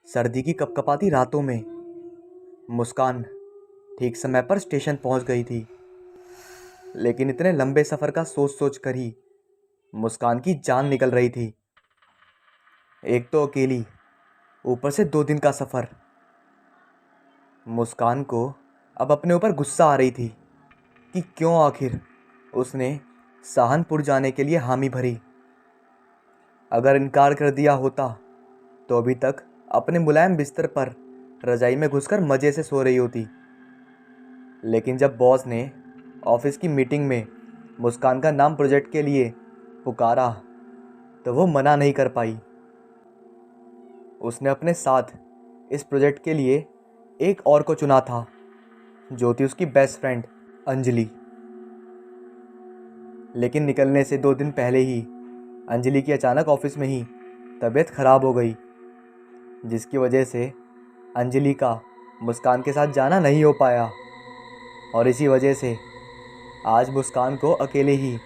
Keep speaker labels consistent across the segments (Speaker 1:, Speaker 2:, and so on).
Speaker 1: सर्दी की कपकपाती रातों में मुस्कान ठीक समय पर स्टेशन पहुंच गई थी। लेकिन इतने लंबे सफ़र का सोच सोच कर ही मुस्कान की जान निकल रही थी। एक तो अकेली, ऊपर से 2 दिन का सफ़र। मुस्कान को अब अपने ऊपर गुस्सा आ रही थी कि क्यों आखिर उसने सहारनपुर जाने के लिए हामी भरी। अगर इनकार कर दिया होता तो अभी तक अपने मुलायम बिस्तर पर रजाई में घुसकर मज़े से सो रही होती। लेकिन जब बॉस ने ऑफिस की मीटिंग में मुस्कान का नाम प्रोजेक्ट के लिए पुकारा तो वो मना नहीं कर पाई। उसने अपने साथ इस प्रोजेक्ट के लिए एक और को चुना था, जो थी उसकी बेस्ट फ्रेंड अंजलि। लेकिन निकलने से 2 दिन पहले ही अंजलि की अचानक ऑफिस में ही तबीयत खराब हो गई, जिसकी वजह से अंजलि का मुस्कान के साथ जाना नहीं हो पाया। और इसी वजह से आज मुस्कान को अकेले ही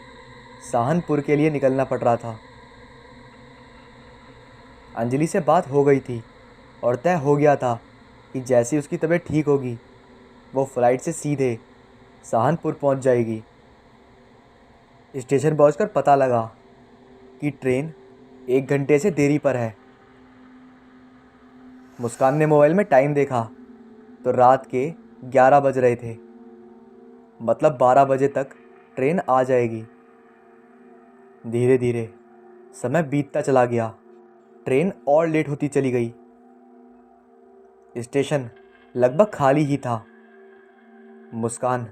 Speaker 1: सहारनपुर के लिए निकलना पड़ रहा था। अंजलि से बात हो गई थी और तय हो गया था कि जैसी उसकी तबीयत ठीक होगी वो फ़्लाइट से सीधे सहारनपुर पहुंच जाएगी। स्टेशन पहुंचकर पता लगा कि ट्रेन 1 घंटे से देरी पर है। मुस्कान ने मोबाइल में टाइम देखा तो रात के 11 बज रहे थे, मतलब 12 बजे तक ट्रेन आ जाएगी। धीरे धीरे समय बीतता चला गया, ट्रेन और लेट होती चली गई। स्टेशन लगभग खाली ही था। मुस्कान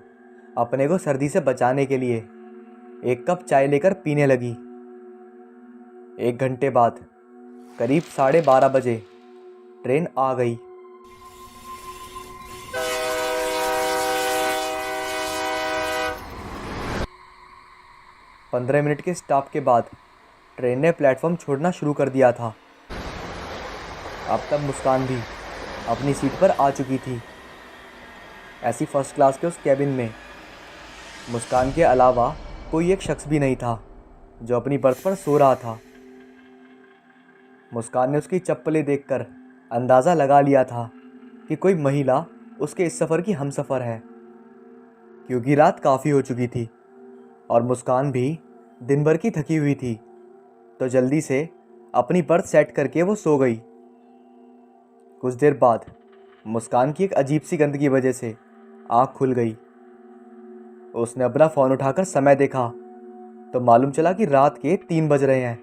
Speaker 1: अपने को सर्दी से बचाने के लिए एक कप चाय लेकर पीने लगी। 1 घंटे बाद करीब 12:30 बजे ट्रेन आ गई। 15 मिनट के स्टॉप के बाद ट्रेन ने प्लेटफॉर्म छोड़ना शुरू कर दिया था। अब तक मुस्कान भी अपनी सीट पर आ चुकी थी। ऐसी फर्स्ट क्लास के उस कैबिन में मुस्कान के अलावा कोई एक शख्स भी नहीं था जो अपनी बर्थ पर सो रहा था। मुस्कान ने उसकी चप्पलें देखकर अंदाज़ा लगा लिया था कि कोई महिला उसके इस सफ़र की हमसफ़र है, क्योंकि रात काफ़ी हो चुकी थी और मुस्कान भी दिन भर की थकी हुई थी। तो जल्दी से अपनी बर्थ सेट करके वो सो गई। कुछ देर बाद मुस्कान की एक अजीब सी गंध की वजह से आँख खुल गई। उसने अपना फ़ोन उठाकर समय देखा तो मालूम चला कि रात के 3 बज रहे हैं।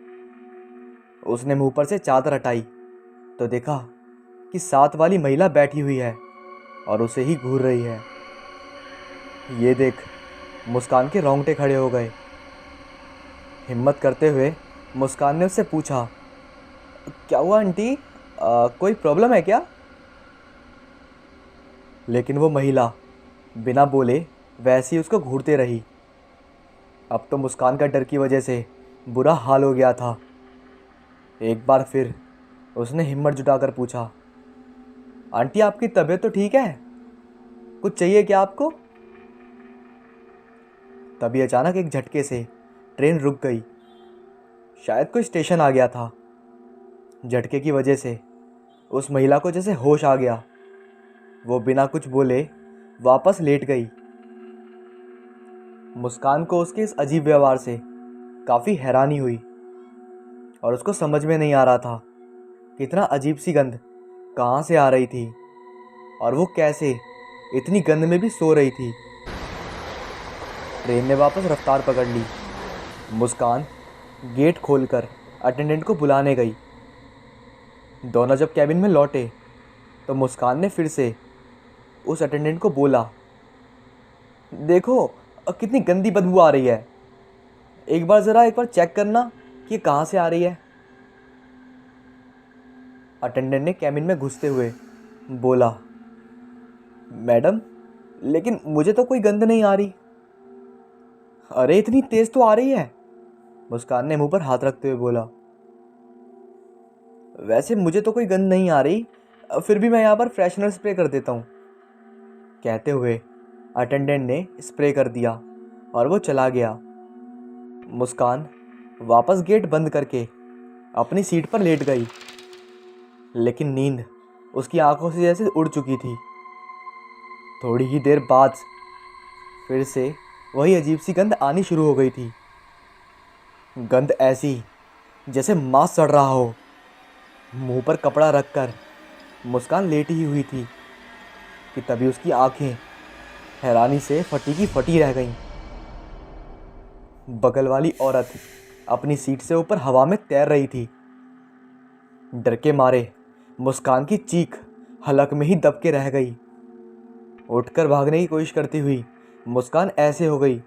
Speaker 1: उसने मुंह पर से चादर हटाई तो देखा कि साथ वाली महिला बैठी हुई है और उसे ही घूर रही है। ये देख मुस्कान के रोंगटे खड़े हो गए। हिम्मत करते हुए मुस्कान ने उससे पूछा, क्या हुआ आंटी, कोई प्रॉब्लम है क्या? लेकिन वो महिला बिना बोले वैसे ही उसको घूरते रही। अब तो मुस्कान का डर की वजह से बुरा हाल हो गया था। एक बार फिर उसने हिम्मत जुटाकर पूछा, आंटी आपकी तबीयत तो ठीक है? कुछ चाहिए क्या आपको? तभी अचानक एक झटके से ट्रेन रुक गई। शायद कोई स्टेशन आ गया था। झटके की वजह से उस महिला को जैसे होश आ गया। वो बिना कुछ बोले वापस लेट गई। मुस्कान को उसके इस अजीब व्यवहार से काफ़ी हैरानी हुई और उसको समझ में नहीं आ रहा था कि इतना अजीब सी गंध कहाँ से आ रही थी और वो कैसे इतनी गंद में भी सो रही थी। ट्रेन ने वापस रफ्तार पकड़ ली। मुस्कान गेट खोलकर अटेंडेंट को बुलाने गई। दोनों जब कैबिन में लौटे तो मुस्कान ने फिर से उस अटेंडेंट को बोला, देखो कितनी गंदी बदबू आ रही है, एक बार चेक करना कि ये कहाँ से आ रही है। अटेंडेंट ने कैबिन में घुसते हुए बोला, मैडम लेकिन मुझे तो कोई गंध नहीं आ रही। अरे इतनी तेज तो आ रही है, मुस्कान ने मुंह पर हाथ रखते हुए बोला। वैसे मुझे तो कोई गंध नहीं आ रही, फिर भी मैं यहाँ पर फ्रेशनर स्प्रे कर देता हूँ, कहते हुए अटेंडेंट ने स्प्रे कर दिया और वो चला गया। मुस्कान वापस गेट बंद करके अपनी सीट पर लेट गई, लेकिन नींद उसकी आंखों से जैसे उड़ चुकी थी। थोड़ी ही देर बाद फिर से वही अजीब सी गंध आनी शुरू हो गई थी। गंध ऐसी जैसे मांस सड़ रहा हो। मुंह पर कपड़ा रखकर मुस्कान लेटी ही हुई थी कि तभी उसकी आंखें हैरानी से फटी की फटी रह गईं। बगल वाली औरत अपनी सीट से ऊपर हवा में तैर रही थी। डर के मारे मुस्कान की चीख हलक में ही दब के रह गई। उठकर भागने की कोशिश करती हुई मुस्कान ऐसे हो गई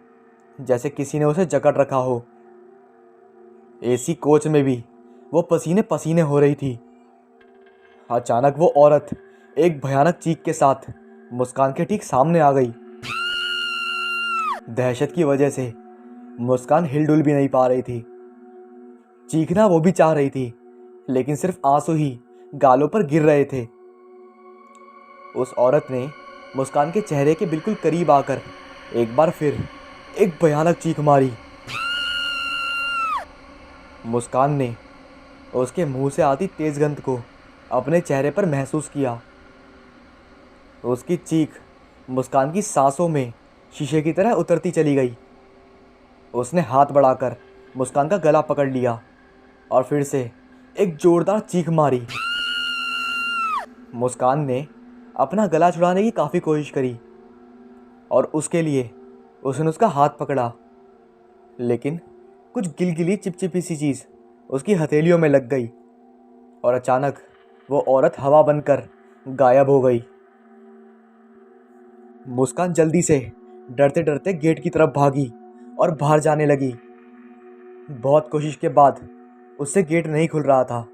Speaker 1: जैसे किसी ने उसे जकड़ रखा हो। एसी कोच में भी वो पसीने पसीने हो रही थी। अचानक वो औरत एक भयानक चीख के साथ मुस्कान के ठीक सामने आ गई। दहशत की वजह से मुस्कान हिलडुल भी नहीं पा रही थी। चीखना वो भी चाह रही थी, लेकिन सिर्फ आंसू ही गालों पर गिर रहे थे। उस औरत ने मुस्कान के चेहरे के बिल्कुल करीब आकर एक बार फिर एक भयानक चीख मारी। मुस्कान ने उसके मुंह से आती तेज गंध को अपने चेहरे पर महसूस किया। उसकी चीख मुस्कान की सांसों में शीशे की तरह उतरती चली गई। उसने हाथ बढ़ाकर मुस्कान का गला पकड़ लिया और फिर से एक जोरदार चीख मारी। मुस्कान ने अपना गला छुड़ाने की काफ़ी कोशिश करी और उसके लिए उसने उसका हाथ पकड़ा, लेकिन कुछ गिलगिली चिपचिपी सी चीज़ उसकी हथेलियों में लग गई और अचानक वो औरत हवा बनकर गायब हो गई। मुस्कान जल्दी से डरते डरते गेट की तरफ भागी और बाहर जाने लगी। बहुत कोशिश के बाद उससे गेट नहीं खुल रहा था।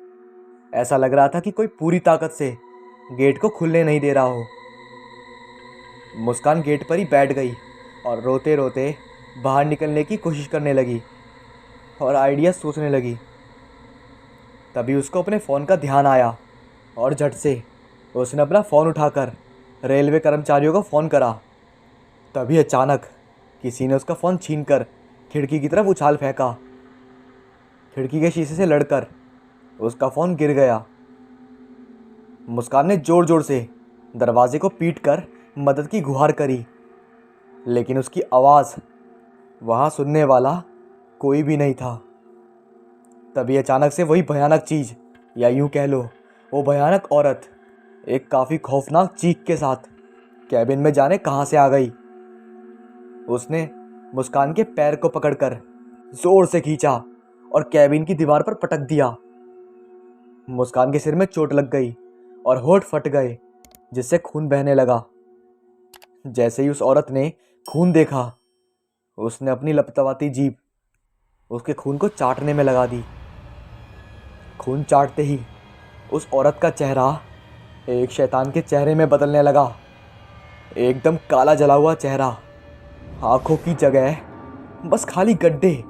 Speaker 1: ऐसा लग रहा था कि कोई पूरी ताकत से गेट को खुलने नहीं दे रहा हो। मुस्कान गेट पर ही बैठ गई और रोते रोते बाहर निकलने की कोशिश करने लगी और आइडिया सोचने लगी। तभी उसको अपने फ़ोन का ध्यान आया और झट से उसने अपना फ़ोन उठाकर रेलवे कर्मचारियों को फ़ोन करा। तभी अचानक किसी ने उसका फ़ोन छीनकर खिड़की की तरफ उछाल फेंका। खिड़की के शीशे से लड़कर उसका फ़ोन गिर गया। मुस्कान ने ज़ोर ज़ोर से दरवाजे को पीटकर मदद की गुहार करी, लेकिन उसकी आवाज़ वहाँ सुनने वाला कोई भी नहीं था। तभी अचानक से वही भयानक चीज़, या यूँ कह लो वो भयानक औरत, एक काफ़ी खौफनाक चीख के साथ कैबिन में जाने कहाँ से आ गई। उसने मुस्कान के पैर को पकड़कर ज़ोर से खींचा और कैबिन की दीवार पर पटक दिया। मुस्कान के सिर में चोट लग गई और होंठ फट गए, जिससे खून बहने लगा। जैसे ही उस औरत ने खून देखा, उसने अपनी लपतवाती जीभ उसके खून को चाटने में लगा दी। खून चाटते ही उस औरत का चेहरा एक शैतान के चेहरे में बदलने लगा। एकदम काला जला हुआ चेहरा, आंखों की जगह बस खाली गड्ढे,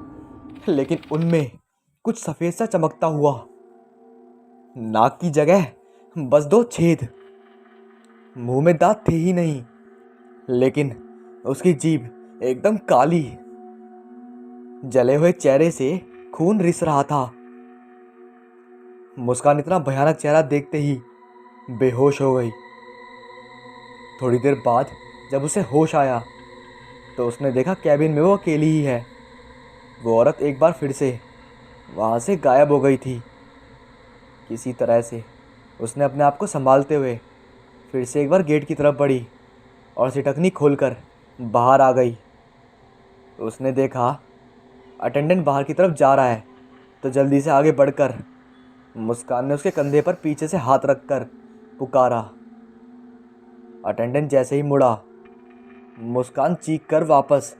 Speaker 1: लेकिन उनमें कुछ सफ़ेद सा चमकता हुआ। नाक की जगह बस 2 छेद। मुंह में दांत थे ही नहीं, लेकिन उसकी जीभ एकदम काली। जले हुए चेहरे से खून रिस रहा था। मुस्कान इतना भयानक चेहरा देखते ही बेहोश हो गई। थोड़ी देर बाद जब उसे होश आया तो उसने देखा कैबिन में वो अकेली ही है। वो औरत एक बार फिर से वहाँ से गायब हो गई थी। किसी तरह से उसने अपने आप को संभालते हुए फिर से एक बार गेट की तरफ बढ़ी और सिटकनी खोलकर बाहर आ गई। उसने देखा अटेंडेंट बाहर की तरफ जा रहा है, तो जल्दी से आगे बढ़कर मुस्कान ने उसके कंधे पर पीछे से हाथ रखकर पुकारा। अटेंडेंट जैसे ही मुड़ा, मुस्कान चीख कर वापस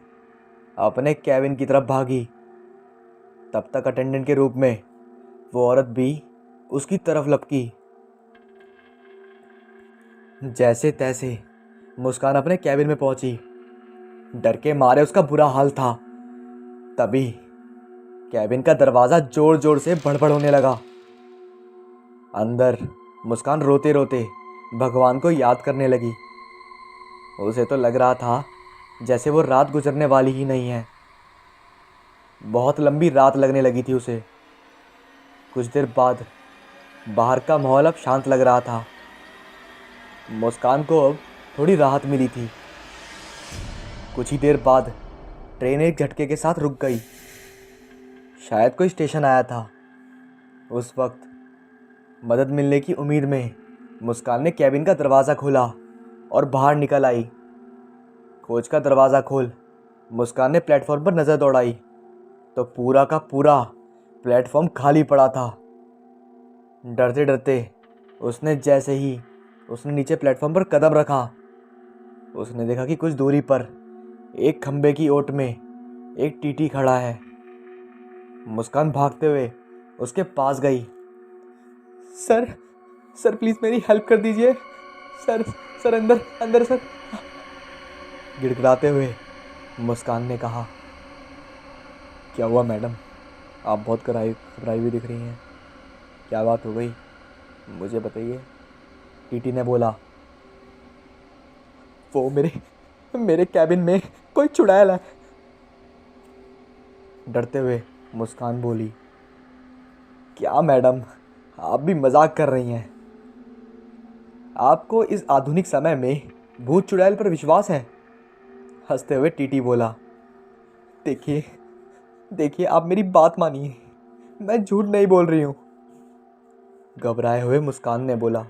Speaker 1: अपने कैबिन की तरफ भागी। तब तक अटेंडेंट के रूप में वो औरत भी उसकी तरफ लपकी। जैसे तैसे मुस्कान अपने कैबिन में पहुंची। डर के मारे उसका बुरा हाल था। तभी कैबिन का दरवाज़ा जोर जोर से भड़बड़ होने लगा। अंदर मुस्कान रोते रोते भगवान को याद करने लगी। उसे तो लग रहा था जैसे वो रात गुजरने वाली ही नहीं है। बहुत लंबी रात लगने लगी थी उसे। कुछ देर बाद बाहर का माहौल अब शांत लग रहा था। मुस्कान को अब थोड़ी राहत मिली थी। कुछ ही देर बाद ट्रेन एक झटके के साथ रुक गई। शायद कोई स्टेशन आया था। उस वक्त मदद मिलने की उम्मीद में मुस्कान ने कैबिन का दरवाज़ा खोला और बाहर निकल आई। कोच का दरवाज़ा खोल मुस्कान ने प्लेटफॉर्म पर नज़र दौड़ाई तो पूरा का पूरा प्लेटफॉर्म खाली पड़ा था। डरते डरते उसने जैसे ही उसने नीचे प्लेटफॉर्म पर कदम रखा, उसने देखा कि कुछ दूरी पर एक खंबे की ओट में एक टीटी खड़ा है। मुस्कान भागते हुए उसके पास गई। सर सर प्लीज़ मेरी हेल्प कर दीजिए सर, सर अंदर अंदर सर, गिड़गिड़ाते हुए मुस्कान ने कहा। क्या हुआ मैडम, आप बहुत घबराई हुई दिख रही हैं, क्या बात हो गई, मुझे बताइए, टीटी ने बोला। वो मेरे कैबिन में कोई चुड़ैल है, डरते हुए मुस्कान बोली। क्या मैडम, आप भी मजाक कर रही हैं? आपको इस आधुनिक समय में भूत चुड़ैल पर विश्वास है? हंसते हुए टीटी बोला। देखिए देखिए आप मेरी बात मानिए, मैं झूठ नहीं बोल रही हूँ, घबराए हुए मुस्कान ने बोला।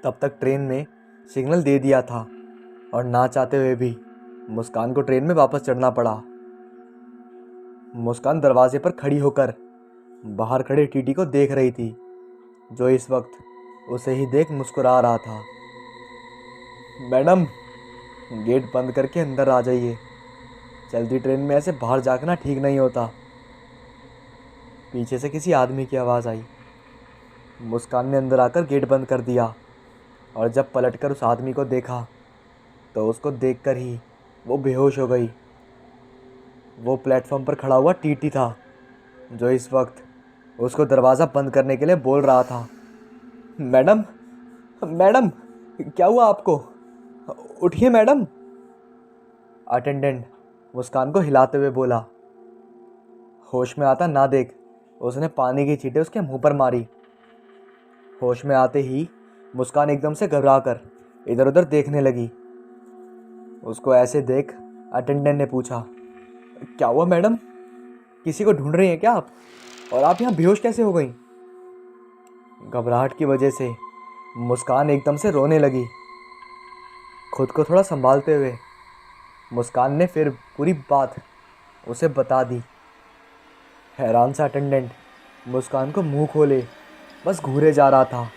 Speaker 1: तब तक ट्रेन ने सिग्नल दे दिया था और ना चाहते हुए भी मुस्कान को ट्रेन में वापस चढ़ना पड़ा। मुस्कान दरवाजे पर खड़ी होकर बाहर खड़े टीटी को देख रही थी, जो इस वक्त उसे ही देख मुस्कुरा रहा था। मैडम, गेट बंद करके अंदर आ जाइए, चलती ट्रेन में ऐसे बाहर जागना ठीक नहीं होता। पीछे से किसी आदमी की आवाज़ आई। मुस्कान ने अंदर आकर गेट बंद कर दिया और जब पलटकर उस आदमी को देखा तो उसको देखकर ही वो बेहोश हो गई। वो प्लेटफॉर्म पर खड़ा हुआ टीटी था, जो इस वक्त उसको दरवाज़ा बंद करने के लिए बोल रहा था। मैडम मैडम, क्या हुआ आपको, उठिए मैडम, अटेंडेंट मुस्कान को हिलाते हुए बोला। होश में आता ना देख उसने पानी की छींटें उसके मुंह पर मारी। होश में आते ही मुस्कान एकदम से घबरा कर इधर उधर देखने लगी। उसको ऐसे देख अटेंडेंट ने पूछा, क्या हुआ मैडम, किसी को ढूंढ रही हैं क्या आप, और आप यहाँ बेहोश कैसे हो गई? घबराहट की वजह से मुस्कान एकदम से रोने लगी। खुद को थोड़ा संभालते हुए मुस्कान ने फिर पूरी बात उसे बता दी। हैरान सा अटेंडेंट मुस्कान को मुंह खोले बस घूरे जा रहा था,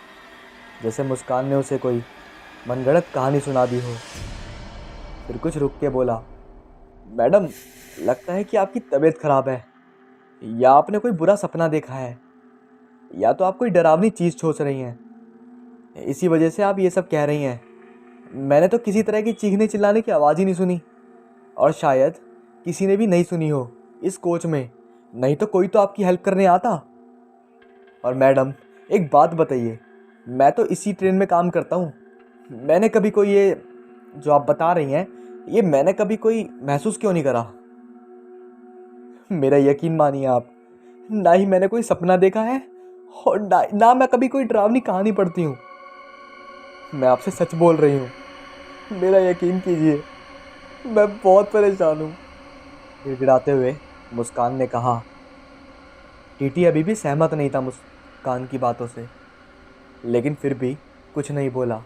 Speaker 1: जैसे मुस्कान ने उसे कोई मनगढ़ंत कहानी सुना दी हो। फिर कुछ रुक के बोला, मैडम, लगता है कि आपकी तबीयत खराब है, या आपने कोई बुरा सपना देखा है, या तो आप कोई डरावनी चीज़ सोच रही हैं, इसी वजह से आप ये सब कह रही हैं। मैंने तो किसी तरह की चीखने चिल्लाने की आवाज़ ही नहीं सुनी, और शायद किसी ने भी नहीं सुनी हो इस कोच में, नहीं तो कोई तो आपकी हेल्प करने आता। और मैडम, एक बात बताइए, मैं तो इसी ट्रेन में काम करता हूँ, मैंने कभी कोई ये जो आप बता रही हैं, ये मैंने कभी कोई महसूस क्यों नहीं करा? मेरा यकीन मानिए आप, ना ही मैंने कोई सपना देखा है और ना मैं कभी कोई डरावनी कहानी पढ़ती हूँ। मैं आपसे सच बोल रही हूँ, मेरा यकीन कीजिए, मैं बहुत परेशान हूँ, गिड़गिड़ाते हुए मुस्कान ने कहा। टीटी अभी भी सहमत नहीं था मुस्कान की बातों से, लेकिन फिर भी कुछ नहीं बोला।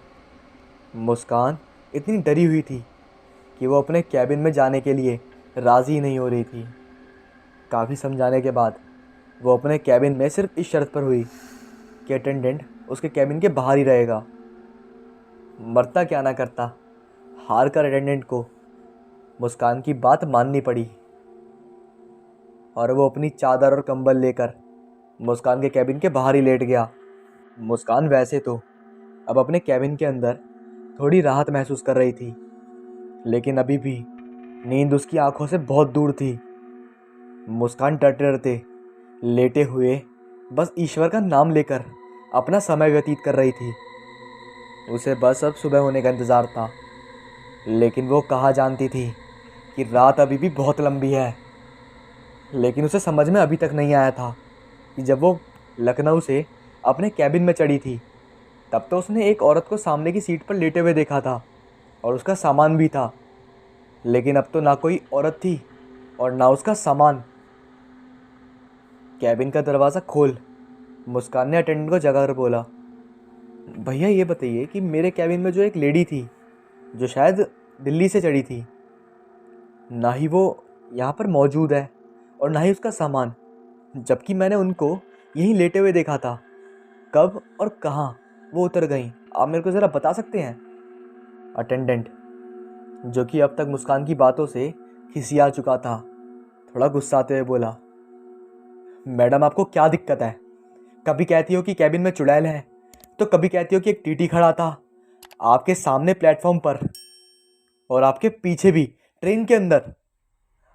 Speaker 1: मुस्कान इतनी डरी हुई थी कि वो अपने कैबिन में जाने के लिए राज़ी नहीं हो रही थी। काफ़ी समझाने के बाद वो अपने कैबिन में सिर्फ इस शर्त पर हुई कि अटेंडेंट उसके कैबिन के बाहर ही रहेगा। मरता क्या ना करता, हार कर अटेंडेंट को मुस्कान की बात माननी पड़ी और वो अपनी चादर और कंबल लेकर मुस्कान के कैबिन के बाहर ही लेट गया। मुस्कान वैसे तो अब अपने कैबिन के अंदर थोड़ी राहत महसूस कर रही थी, लेकिन अभी भी नींद उसकी आंखों से बहुत दूर थी। मुस्कान डरते डरते लेटे हुए बस ईश्वर का नाम लेकर अपना समय व्यतीत कर रही थी। उसे बस अब सुबह होने का इंतज़ार था, लेकिन वो कहाँ जानती थी कि रात अभी भी बहुत लंबी है। लेकिन उसे समझ में अभी तक नहीं आया था कि जब वो लखनऊ से अपने कैबिन में चढ़ी थी तब तो उसने एक औरत को सामने की सीट पर लेटे हुए देखा था और उसका सामान भी था, लेकिन अब तो ना कोई औरत थी और ना उसका सामान। कैबिन का दरवाज़ा खोल, मुस्कान ने अटेंडेंट को जगाकर बोला। भैया ये बताइए कि मेरे कैबिन में जो एक लेडी थी, जो शायद दिल्ली से चढ़ी थी, ना ही वो यहाँ पर मौजूद है और ना ही उसका सामान, जबकि मैंने उनको यहीं लेटे हुए देखा था। कब और कहाँ वो उतर गई, आप मेरे को ज़रा बता सकते हैं? अटेंडेंट, जो कि अब तक मुस्कान की बातों से खिसिया चुका था, थोड़ा गुस्साते हुए बोला, मैडम आपको क्या दिक्कत है? कभी कहती हो कि कैबिन में चुड़ैल है, तो कभी कहती हो कि एक टीटी खड़ा था आपके सामने प्लेटफॉर्म पर और आपके पीछे भी ट्रेन के अंदर।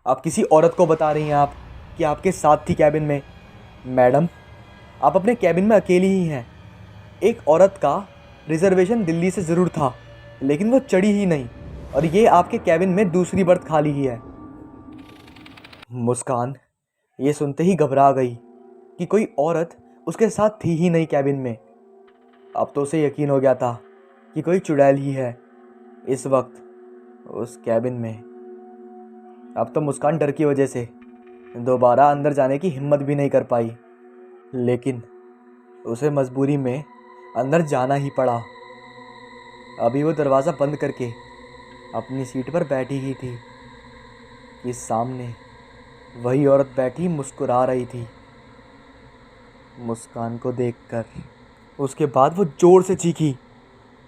Speaker 1: आप किसी औरत को बता रही हैं आप कि आपके साथ थी कैबिन में। मैडम, आप अपने कैबिन में अकेली ही हैं। एक औरत का रिजर्वेशन दिल्ली से ज़रूर था, लेकिन वो चढ़ी ही नहीं और ये आपके कैबिन में दूसरी बर्थ खाली ही है। मुस्कान ये सुनते ही घबरा गई कि कोई औरत उसके साथ थी ही नहीं कैबिन में। अब तो उसे यकीन हो गया था कि कोई चुड़ैल ही है इस वक्त उस कैबिन में। अब तो मुस्कान डर की वजह से दोबारा अंदर जाने की हिम्मत भी नहीं कर पाई, लेकिन उसे मजबूरी में अंदर जाना ही पड़ा। अभी वो दरवाज़ा बंद करके अपनी सीट पर बैठी ही थी कि सामने वही औरत बैठी मुस्कुरा रही थी मुस्कान को देखकर। उसके बाद वो ज़ोर से चीखी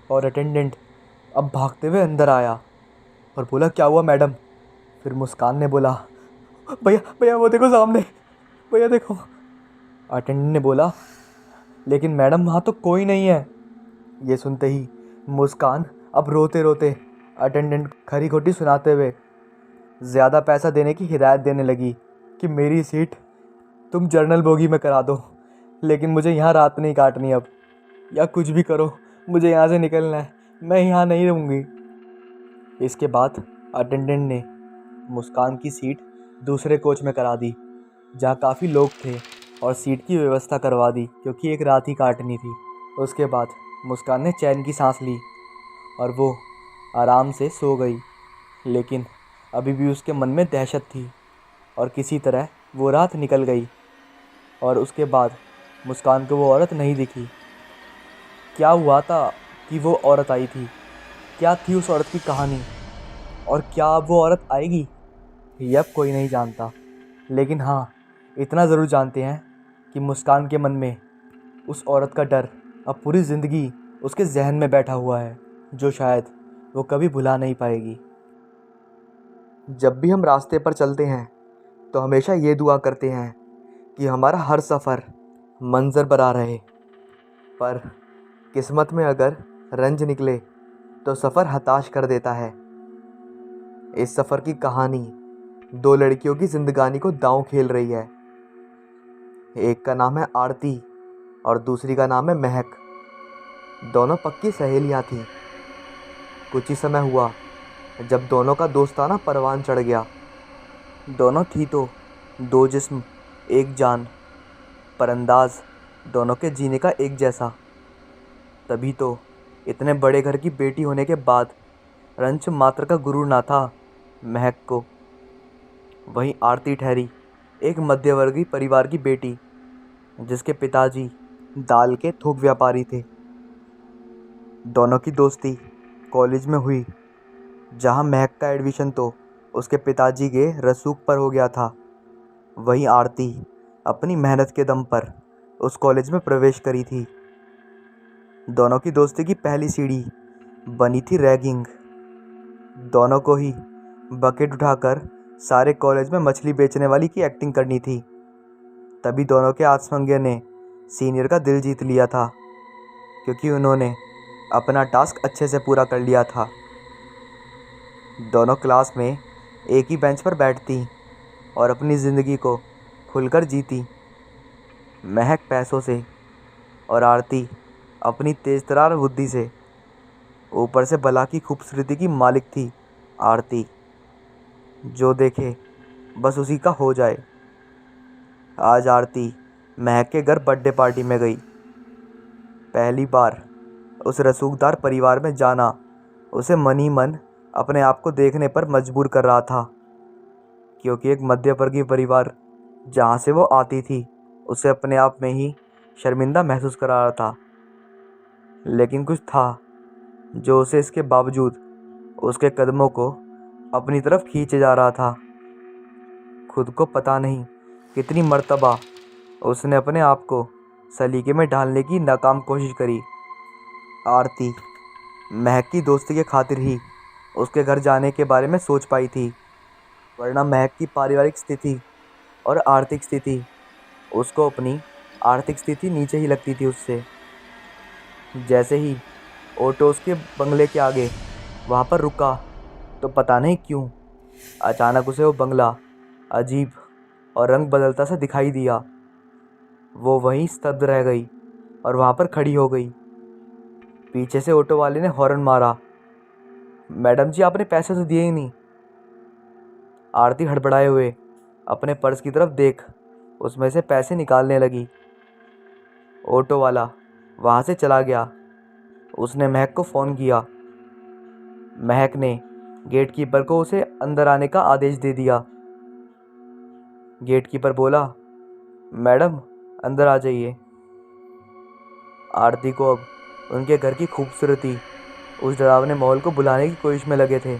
Speaker 1: और अटेंडेंट अब भागते हुए अंदर आया और बोला, क्या हुआ मैडम? फिर मुस्कान ने बोला, भैया भैया वो देखो सामने, भैया देखो। अटेंडेंट ने बोला, लेकिन मैडम वहाँ तो कोई नहीं है। ये सुनते ही मुस्कान अब रोते रोते अटेंडेंट खरी खोटी सुनाते हुए ज़्यादा पैसा देने की हिदायत देने लगी कि मेरी सीट तुम जर्नल बोगी में करा दो, लेकिन मुझे यहाँ रात नहीं काटनी अब, या कुछ भी करो, मुझे यहाँ से निकलना है, मैं यहाँ नहीं रहूँगी। इसके बाद अटेंडेंट ने मुस्कान की सीट दूसरे कोच में करा दी, जहाँ काफ़ी लोग थे, और सीट की व्यवस्था करवा दी क्योंकि एक रात ही काटनी थी। उसके बाद मुस्कान ने चैन की सांस ली और वो आराम से सो गई, लेकिन अभी भी उसके मन में दहशत थी और किसी तरह वो रात निकल गई और उसके बाद मुस्कान को वो औरत नहीं दिखी। क्या हुआ था कि वो औरत आई थी? क्या थी उस औरत की कहानी? और क्या अब वो औरत आएगी? ये अब कोई नहीं जानता, लेकिन हाँ, इतना ज़रूर जानते हैं कि मुस्कान के मन में उस औरत का डर अब पूरी ज़िंदगी उसके जहन में बैठा हुआ है, जो शायद वो कभी भुला नहीं पाएगी। जब भी हम रास्ते पर चलते हैं तो हमेशा ये दुआ करते हैं कि हमारा हर सफ़र मंज़र बरा रहे, पर किस्मत में अगर रंज निकले तो सफ़र हताश कर देता है। इस सफ़र की कहानी दो लड़कियों की ज़िंदगानी को दांव खेल रही है। एक का नाम है आरती और दूसरी का नाम है महक। दोनों पक्की सहेलियां थीं। कुछ ही समय हुआ जब दोनों का दोस्ताना परवान चढ़ गया। दोनों थी तो दो जिस्म एक जान, पर अंदाज दोनों के जीने का एक जैसा। तभी तो इतने बड़े घर की बेटी होने के बाद रंच मात्र का गुरूर ना था महक को। वहीं आरती ठहरी एक मध्यवर्गीय परिवार की बेटी, जिसके पिताजी दाल के थोक व्यापारी थे। दोनों की दोस्ती कॉलेज में हुई, जहां महक का एडमिशन तो उसके पिताजी के रसूख पर हो गया था। वहीं आरती अपनी मेहनत के दम पर उस कॉलेज में प्रवेश करी थी। दोनों की दोस्ती की पहली सीढ़ी बनी थी रैगिंग। दोनों को ही बकेट उठाकर सारे कॉलेज में मछली बेचने वाली की एक्टिंग करनी थी। तभी दोनों के आत्मसंज्ञ ने सीनियर का दिल जीत लिया था, क्योंकि उन्होंने अपना टास्क अच्छे से पूरा कर लिया था। दोनों क्लास में एक ही बेंच पर बैठती और अपनी ज़िंदगी को खुलकर जीती। महक पैसों से और आरती अपनी तेज़ तरार बुद्धि से। ऊपर से भला की खूबसूरती की मालिक थी आरती, जो देखे बस उसी का हो जाए। आज आरती महक के घर बर्थडे पार्टी में गई। पहली बार उस रसूखदार परिवार में जाना उसे मन ही मन अपने आप को देखने पर मजबूर कर रहा था, क्योंकि एक मध्यवर्गीय परिवार जहाँ से वो आती थी उसे अपने आप में ही शर्मिंदा महसूस करा रहा था। लेकिन कुछ था जो उसे इसके बावजूद उसके कदमों को अपनी तरफ खींचे जा रहा था। खुद को पता नहीं कितनी मर्तबा उसने अपने आप को सलीके में ढालने की नाकाम कोशिश करी। आरती महक की दोस्ती के खातिर ही उसके घर जाने के बारे में सोच पाई थी, वरना महक की पारिवारिक स्थिति और आर्थिक स्थिति उसको अपनी आर्थिक स्थिति नीचे ही लगती थी उससे। जैसे ही ऑटो उसके बंगले के आगे वहाँ पर रुका तो पता नहीं क्यों अचानक उसे वो बंगला अजीब और रंग बदलता सा दिखाई दिया। वो वहीं स्तब्ध रह गई और वहाँ पर खड़ी हो गई। पीछे से ऑटो वाले ने हॉर्न मारा। मैडम जी, आपने पैसे तो दिए ही नहीं। आरती हड़बड़ाए हुए अपने पर्स की तरफ देख उसमें से पैसे निकालने लगी। ऑटो वाला वहाँ से चला गया। उसने महक को फ़ोन किया। महक ने गेट कीपर को उसे अंदर आने का आदेश दे दिया। गेट कीपर बोला, मैडम अंदर आ जाइए। आरती को अब उनके घर की खूबसूरती उस डरावने माहौल को बुलाने की कोशिश में लगे थे,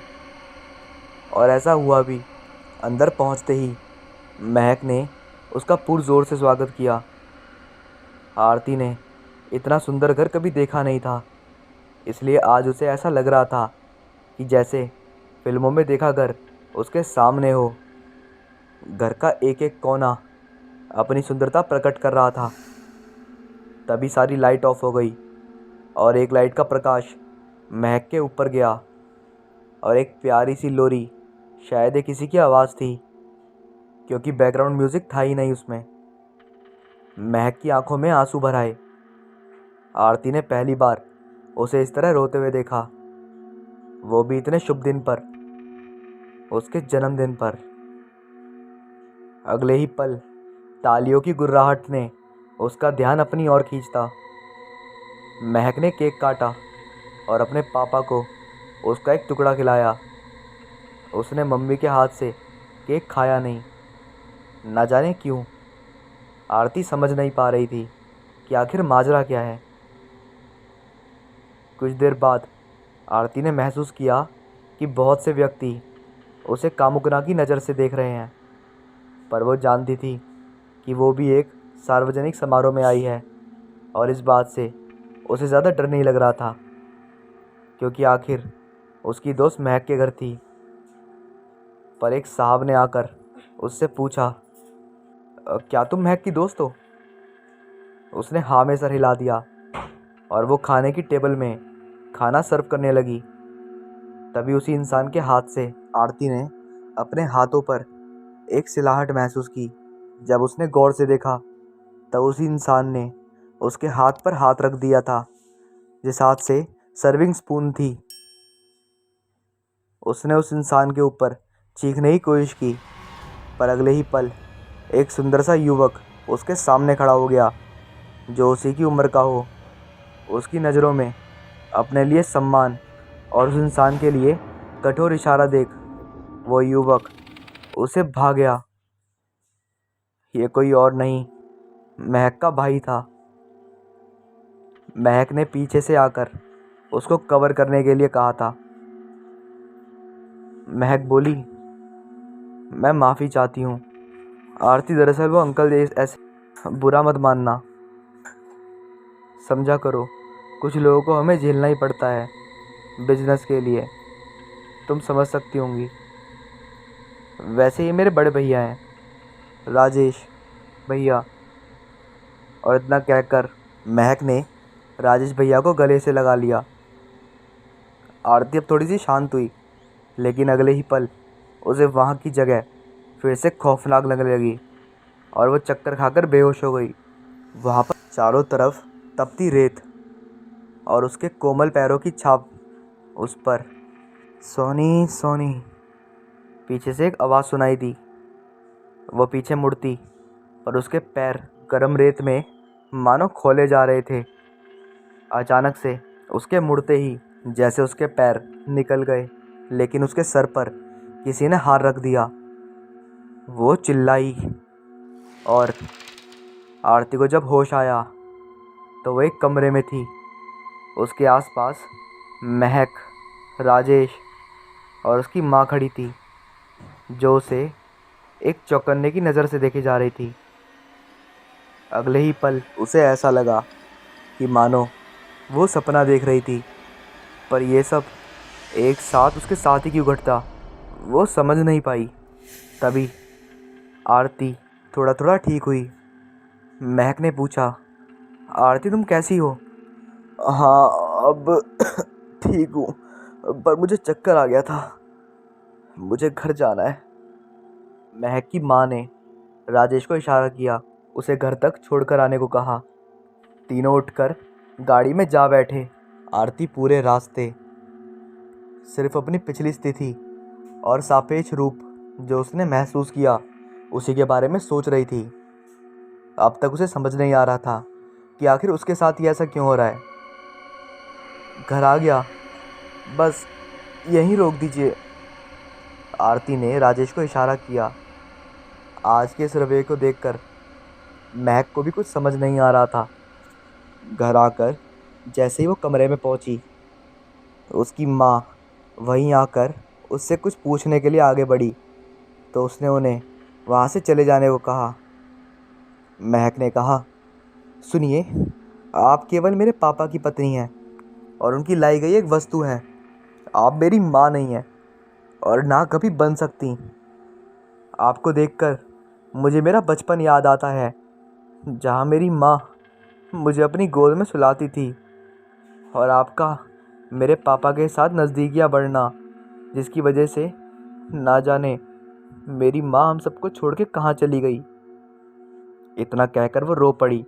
Speaker 1: और ऐसा हुआ भी। अंदर पहुंचते ही महक ने उसका पुरजोर से स्वागत किया। आरती ने इतना सुंदर घर कभी देखा नहीं था, इसलिए आज उसे ऐसा लग रहा था कि जैसे फिल्मों में देखा घर उसके सामने हो। घर का एक एक कोना अपनी सुंदरता प्रकट कर रहा था। तभी सारी लाइट ऑफ हो गई और एक लाइट का प्रकाश महक के ऊपर गया, और एक प्यारी सी लोरी, शायद ये किसी की आवाज़ थी क्योंकि बैकग्राउंड म्यूज़िक था ही नहीं उसमें। महक की आंखों में आंसू भर आए। आरती ने पहली बार उसे इस तरह रोते हुए देखा, वो भी इतने शुभ दिन पर, उसके जन्मदिन पर। अगले ही पल तालियों की गुर्राहट ने उसका ध्यान अपनी ओर खींचता। महक ने केक काटा और अपने पापा को उसका एक टुकड़ा खिलाया। उसने मम्मी के हाथ से केक खाया नहीं, ना जाने क्यों। आरती समझ नहीं पा रही थी कि आखिर माजरा क्या है। कुछ देर बाद आरती ने महसूस किया कि बहुत से व्यक्ति उसे कामुकना की नज़र से देख रहे हैं, पर वो जानती थी कि वो भी एक सार्वजनिक समारोह में आई है, और इस बात से उसे ज़्यादा डर नहीं लग रहा था, क्योंकि आखिर उसकी दोस्त महक के घर थी। पर एक साहब ने आकर उससे पूछा, क्या तुम महक की दोस्त हो?" उसने हाँ में सर हिला दिया, और वो खाने की टेबल में खाना सर्व करने लगी। तभी उसी इंसान के हाथ से आरती ने अपने हाथों पर एक सिलाहट महसूस की। जब उसने गौर से देखा तब उसी इंसान ने उसके हाथ पर हाथ रख दिया था, जिस हाथ से सर्विंग स्पून थी। उसने उस इंसान के ऊपर चीखने की कोशिश की, पर अगले ही पल एक सुंदर सा युवक उसके सामने खड़ा हो गया, जो उसी की उम्र का हो। उसकी नज़रों में अपने लिए सम्मान और उस इंसान के लिए कठोर इशारा देख वो युवक उसे भाग गया। ये कोई और नहीं, महक का भाई था। महक ने पीछे से आकर उसको कवर करने के लिए कहा था। महक बोली, मैं माफ़ी चाहती हूँ आरती, दरअसल वो अंकल ऐसे बुरा मत मानना। समझा करो, कुछ लोगों को हमें झेलना ही पड़ता है बिजनेस के लिए, तुम समझ सकती होंगी। वैसे ये मेरे बड़े भैया हैं, राजेश भैया। और इतना कहकर महक ने राजेश भैया को गले से लगा लिया। आरती अब थोड़ी सी शांत हुई, लेकिन अगले ही पल उसे वहाँ की जगह फिर से खौफनाक लगने लगी और वो चक्कर खाकर बेहोश हो गई। वहाँ पर चारों तरफ तपती रेत और उसके कोमल पैरों की छाप उस पर। सोनी सोनी, पीछे से एक आवाज़ सुनाई दी। वो पीछे मुड़ती और उसके पैर गर्म रेत में मानो खोले जा रहे थे। अचानक से उसके मुड़ते ही जैसे उसके पैर निकल गए, लेकिन उसके सर पर किसी ने हाथ रख दिया। वो चिल्लाई और आरती को जब होश आया तो वो एक कमरे में थी। उसके आसपास महक, राजेश और उसकी माँ खड़ी थी, जो उसे एक चौंकने की नज़र से देखे जा रही थी। अगले ही पल उसे ऐसा लगा कि मानो वो सपना देख रही थी, पर यह सब एक साथ उसके साथ ही क्यों घटता, वो समझ नहीं पाई। तभी आरती थोड़ा थोड़ा ठीक हुई। महक ने पूछा, आरती तुम कैसी हो? हाँ, अब ठीक हूँ, पर मुझे चक्कर आ गया था। मुझे घर जाना है। महक की माँ ने राजेश को इशारा किया, उसे घर तक छोड़कर आने को कहा। तीनों उठकर गाड़ी में जा बैठे। आरती पूरे रास्ते सिर्फ अपनी पिछली स्थिति और सापेक्ष रूप जो उसने महसूस किया उसी के बारे में सोच रही थी। अब तक उसे समझ नहीं आ रहा था कि आखिर उसके साथ ही ऐसा क्यों हो रहा है। घर आ गया, बस यहीं रोक दीजिए। आरती ने राजेश को इशारा किया। आज के इस रवैये को देखकर महक को भी कुछ समझ नहीं आ रहा था। घर आकर जैसे ही वो कमरे में पहुंची, उसकी माँ वहीं आकर उससे कुछ पूछने के लिए आगे बढ़ी, तो उसने उन्हें वहाँ से चले जाने को कहा। महक ने कहा, सुनिए, आप केवल मेरे पापा की पत्नी हैं और उनकी लाई गई एक वस्तु हैं। आप मेरी माँ नहीं हैं और ना कभी बन सकती। आपको देखकर मुझे मेरा बचपन याद आता है, जहाँ मेरी माँ मुझे अपनी गोद में सुलाती थी, और आपका मेरे पापा के साथ नज़दीकियाँ बढ़ना, जिसकी वजह से ना जाने मेरी माँ हम सबको छोड़ के कहाँ चली गई। इतना कहकर वो रो पड़ी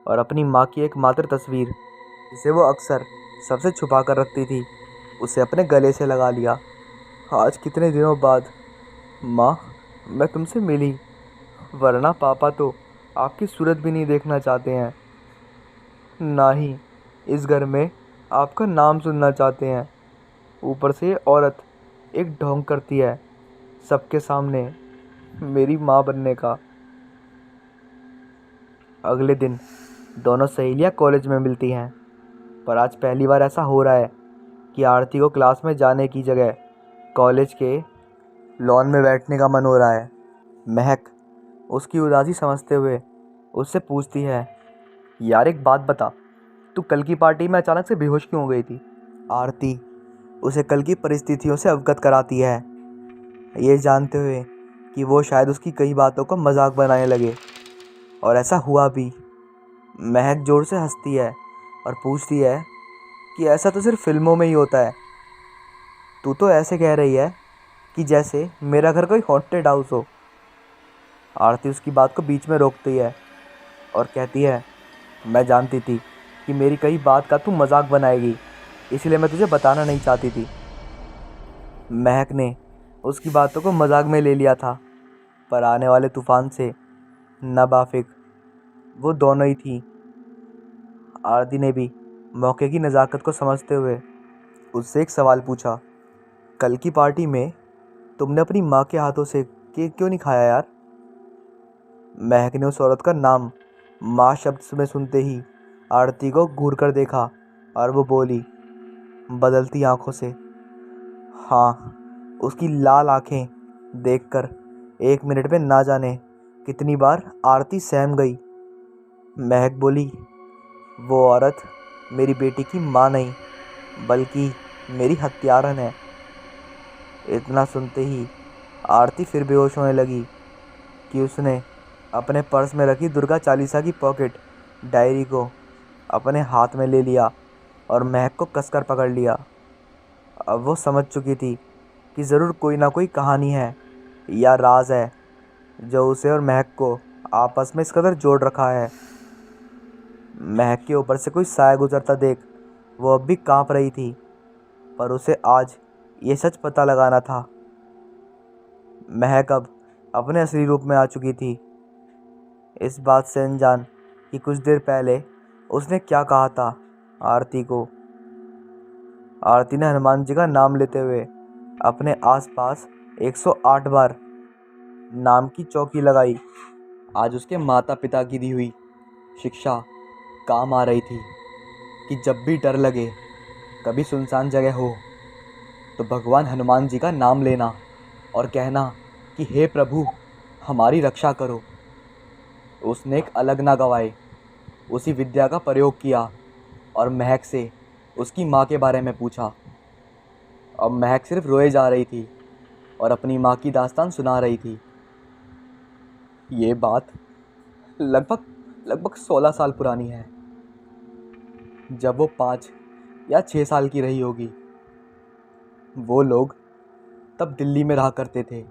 Speaker 1: और अपनी माँ की एकमात्र तस्वीर, जिसे वो अक्सर सबसे छुपा कर रखती थी, उसे अपने गले से लगा लिया। आज कितने दिनों बाद माँ मैं तुमसे मिली, वरना पापा तो आपकी सूरत भी नहीं देखना चाहते हैं, ना ही इस घर में आपका नाम सुनना चाहते हैं। ऊपर से ये औरत एक ढोंग करती है सबके सामने मेरी माँ बनने का। अगले दिन दोनों सहेलियाँ कॉलेज में मिलती हैं, पर आज पहली बार ऐसा हो रहा है कि आरती को क्लास में जाने की जगह कॉलेज के लॉन में बैठने का मन हो रहा है। महक उसकी उदासी समझते हुए उससे पूछती है, यार एक बात बता, तू कल की पार्टी में अचानक से बेहोश क्यों हो गई थी? आरती उसे कल की परिस्थितियों से अवगत कराती है, ये जानते हुए कि वो शायद उसकी कई बातों को मजाक बनाने लगे, और ऐसा हुआ भी। महक जोर से हंसती है और पूछती है कि ऐसा तो सिर्फ फिल्मों में ही होता है। तू तो ऐसे कह रही है कि जैसे मेरा घर कोई हॉन्टेड हाउस हो। आरती उसकी बात को बीच में रोकती है और कहती है, मैं जानती थी कि मेरी कई बात का तू मजाक बनाएगी, इसलिए मैं तुझे बताना नहीं चाहती थी। महक ने उसकी बातों को मजाक में ले लिया था, पर आने वाले तूफान से नाबाफिक वो दोनों ही थी। आरती ने भी मौके की नज़ाकत को समझते हुए उससे एक सवाल पूछा, कल की पार्टी में तुमने अपनी माँ के हाथों से केक क्यों नहीं खाया यार? महक ने उस औरत का नाम माँ शब्द में सुनते ही आरती को घूर कर देखा और वो बोली बदलती आंखों से। हाँ, उसकी लाल आंखें देखकर 1 मिनट में ना जाने कितनी बार आरती सहम गई। महक बोली, वो औरत मेरी बेटी की माँ नहीं, बल्कि मेरी हत्यारन है। इतना सुनते ही आरती फिर बेहोश होने लगी कि उसने अपने पर्स में रखी दुर्गा चालीसा की पॉकेट डायरी को अपने हाथ में ले लिया और महक को कसकर पकड़ लिया। अब वो समझ चुकी थी कि ज़रूर कोई ना कोई कहानी है या राज है जो उसे और महक को आपस में इस कदर जोड़ रखा है। महक के ऊपर से कोई साया गुजरता देख वो अब भी कांप रही थी, पर उसे आज ये सच पता लगाना था। महक अब अपने असली रूप में आ चुकी थी, इस बात से अनजान कि कुछ देर पहले उसने क्या कहा था आरती को। आरती ने हनुमान जी का नाम लेते हुए अपने आसपास 108 बार नाम की चौकी लगाई। आज उसके माता पिता की दी हुई शिक्षा काम आ रही थी कि जब भी डर लगे, कभी सुनसान जगह हो, तो भगवान हनुमान जी का नाम लेना और कहना कि हे प्रभु, हमारी रक्षा करो। उसने एक अलग ना गवाए उसी विद्या का प्रयोग किया और महक से उसकी माँ के बारे में पूछा। अब महक सिर्फ रोए जा रही थी और अपनी माँ की दास्तान सुना रही थी। ये बात लगभग लगभग 16 साल पुरानी है। जब वो 5 या 6 साल की रही होगी। वो लोग तब दिल्ली में रहा करते थे,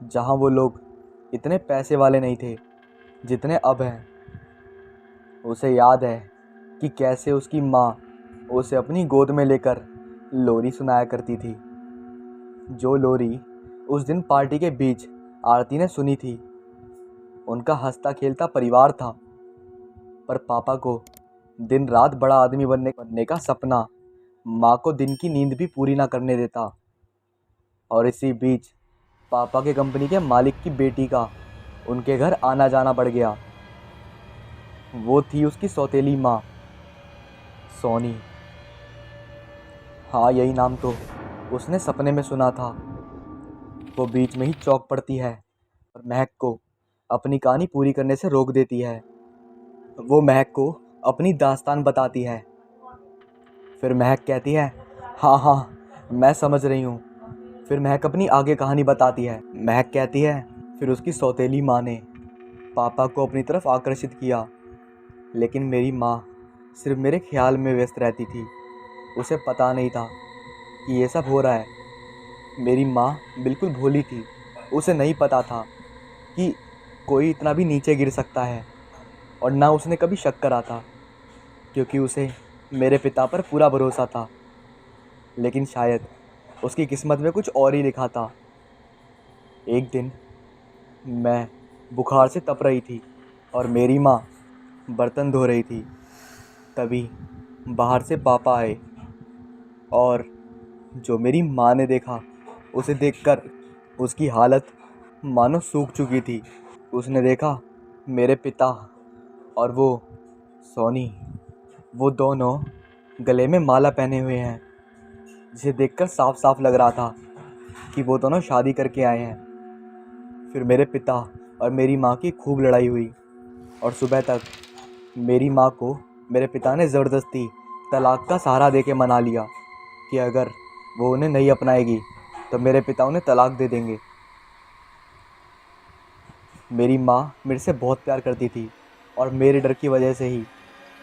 Speaker 1: जहाँ वो लोग इतने पैसे वाले नहीं थे जितने अब हैं। उसे याद है कि कैसे उसकी माँ उसे अपनी गोद में लेकर लोरी सुनाया करती थी। जो लोरी उस दिन पार्टी के बीच आरती ने सुनी थी। उनका हंसता खेलता परिवार था, पर पापा को दिन रात बड़ा आदमी बनने का सपना माँ को दिन की नींद भी पूरी ना करने देता। और इसी बीच पापा के कंपनी के मालिक की बेटी का उनके घर आना जाना बढ़ गया। वो थी उसकी सौतेली माँ, सोनी। हाँ, यही नाम तो उसने सपने में सुना था। वो बीच में ही चौंक पड़ती है और महक को अपनी कहानी पूरी करने से रोक देती है। वो महक को अपनी दास्तान बताती है। फिर महक कहती है, हाँ हाँ, मैं समझ रही हूँ। फिर महक अपनी आगे कहानी बताती है। महक कहती है, फिर उसकी सौतेली माँ ने पापा को अपनी तरफ आकर्षित किया, लेकिन मेरी माँ सिर्फ मेरे ख्याल में व्यस्त रहती थी। उसे पता नहीं था कि ये सब हो रहा है। मेरी माँ बिल्कुल भोली थी। उसे नहीं पता था कि कोई इतना भी नीचे गिर सकता है, और ना उसने कभी शक करा था, क्योंकि उसे मेरे पिता पर पूरा भरोसा था। लेकिन शायद उसकी किस्मत में कुछ और ही लिखा था। एक दिन मैं बुखार से तप रही थी और मेरी माँ बर्तन धो रही थी। तभी बाहर से पापा आए, और जो मेरी माँ ने देखा, उसे देखकर उसकी हालत मानो सूख चुकी थी। उसने देखा मेरे पिता और वो सोनी, वो दोनों गले में माला पहने हुए हैं, जिसे देखकर साफ साफ लग रहा था कि वो दोनों शादी करके आए हैं। फिर मेरे पिता और मेरी माँ की खूब लड़ाई हुई, और सुबह तक मेरी माँ को मेरे पिता ने ज़बरदस्ती तलाक का सहारा देके मना लिया कि अगर वो उन्हें नहीं अपनाएगी तो मेरे पिता उन्हें तलाक दे देंगे। मेरी माँ मेरे से बहुत प्यार करती थी, और मेरे डर की वजह से ही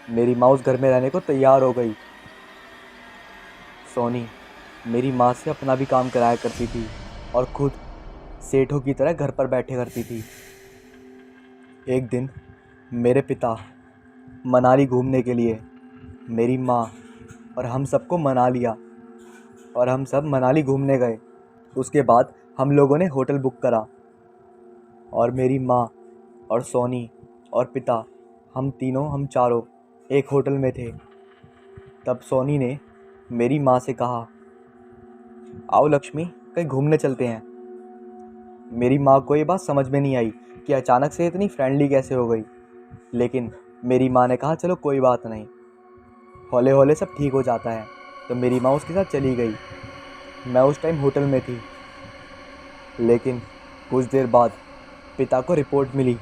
Speaker 1: मेरी माँ उस घर में रहने को तैयार हो गई। सोनी मेरी माँ से अपना भी काम कराया करती थी और खुद सेठों की तरह घर पर बैठे करती थी। एक दिन मेरे पिता मनाली घूमने के लिए मेरी माँ और हम सबको मना लिया, और हम सब मनाली घूमने गए। उसके बाद हम लोगों ने होटल बुक करा, और मेरी माँ और सोनी और पिता, हम चारों एक होटल में थे। तब सोनी ने मेरी माँ से कहा, आओ लक्ष्मी, कहीं घूमने चलते हैं। मेरी माँ को ये बात समझ में नहीं आई कि अचानक से इतनी फ्रेंडली कैसे हो गई, लेकिन मेरी माँ ने कहा, चलो कोई बात नहीं, हौले हौले सब ठीक हो जाता है। तो मेरी माँ उसके साथ चली गई। मैं उस टाइम होटल में थी, लेकिन कुछ देर बाद पिता को रिपोर्ट मिली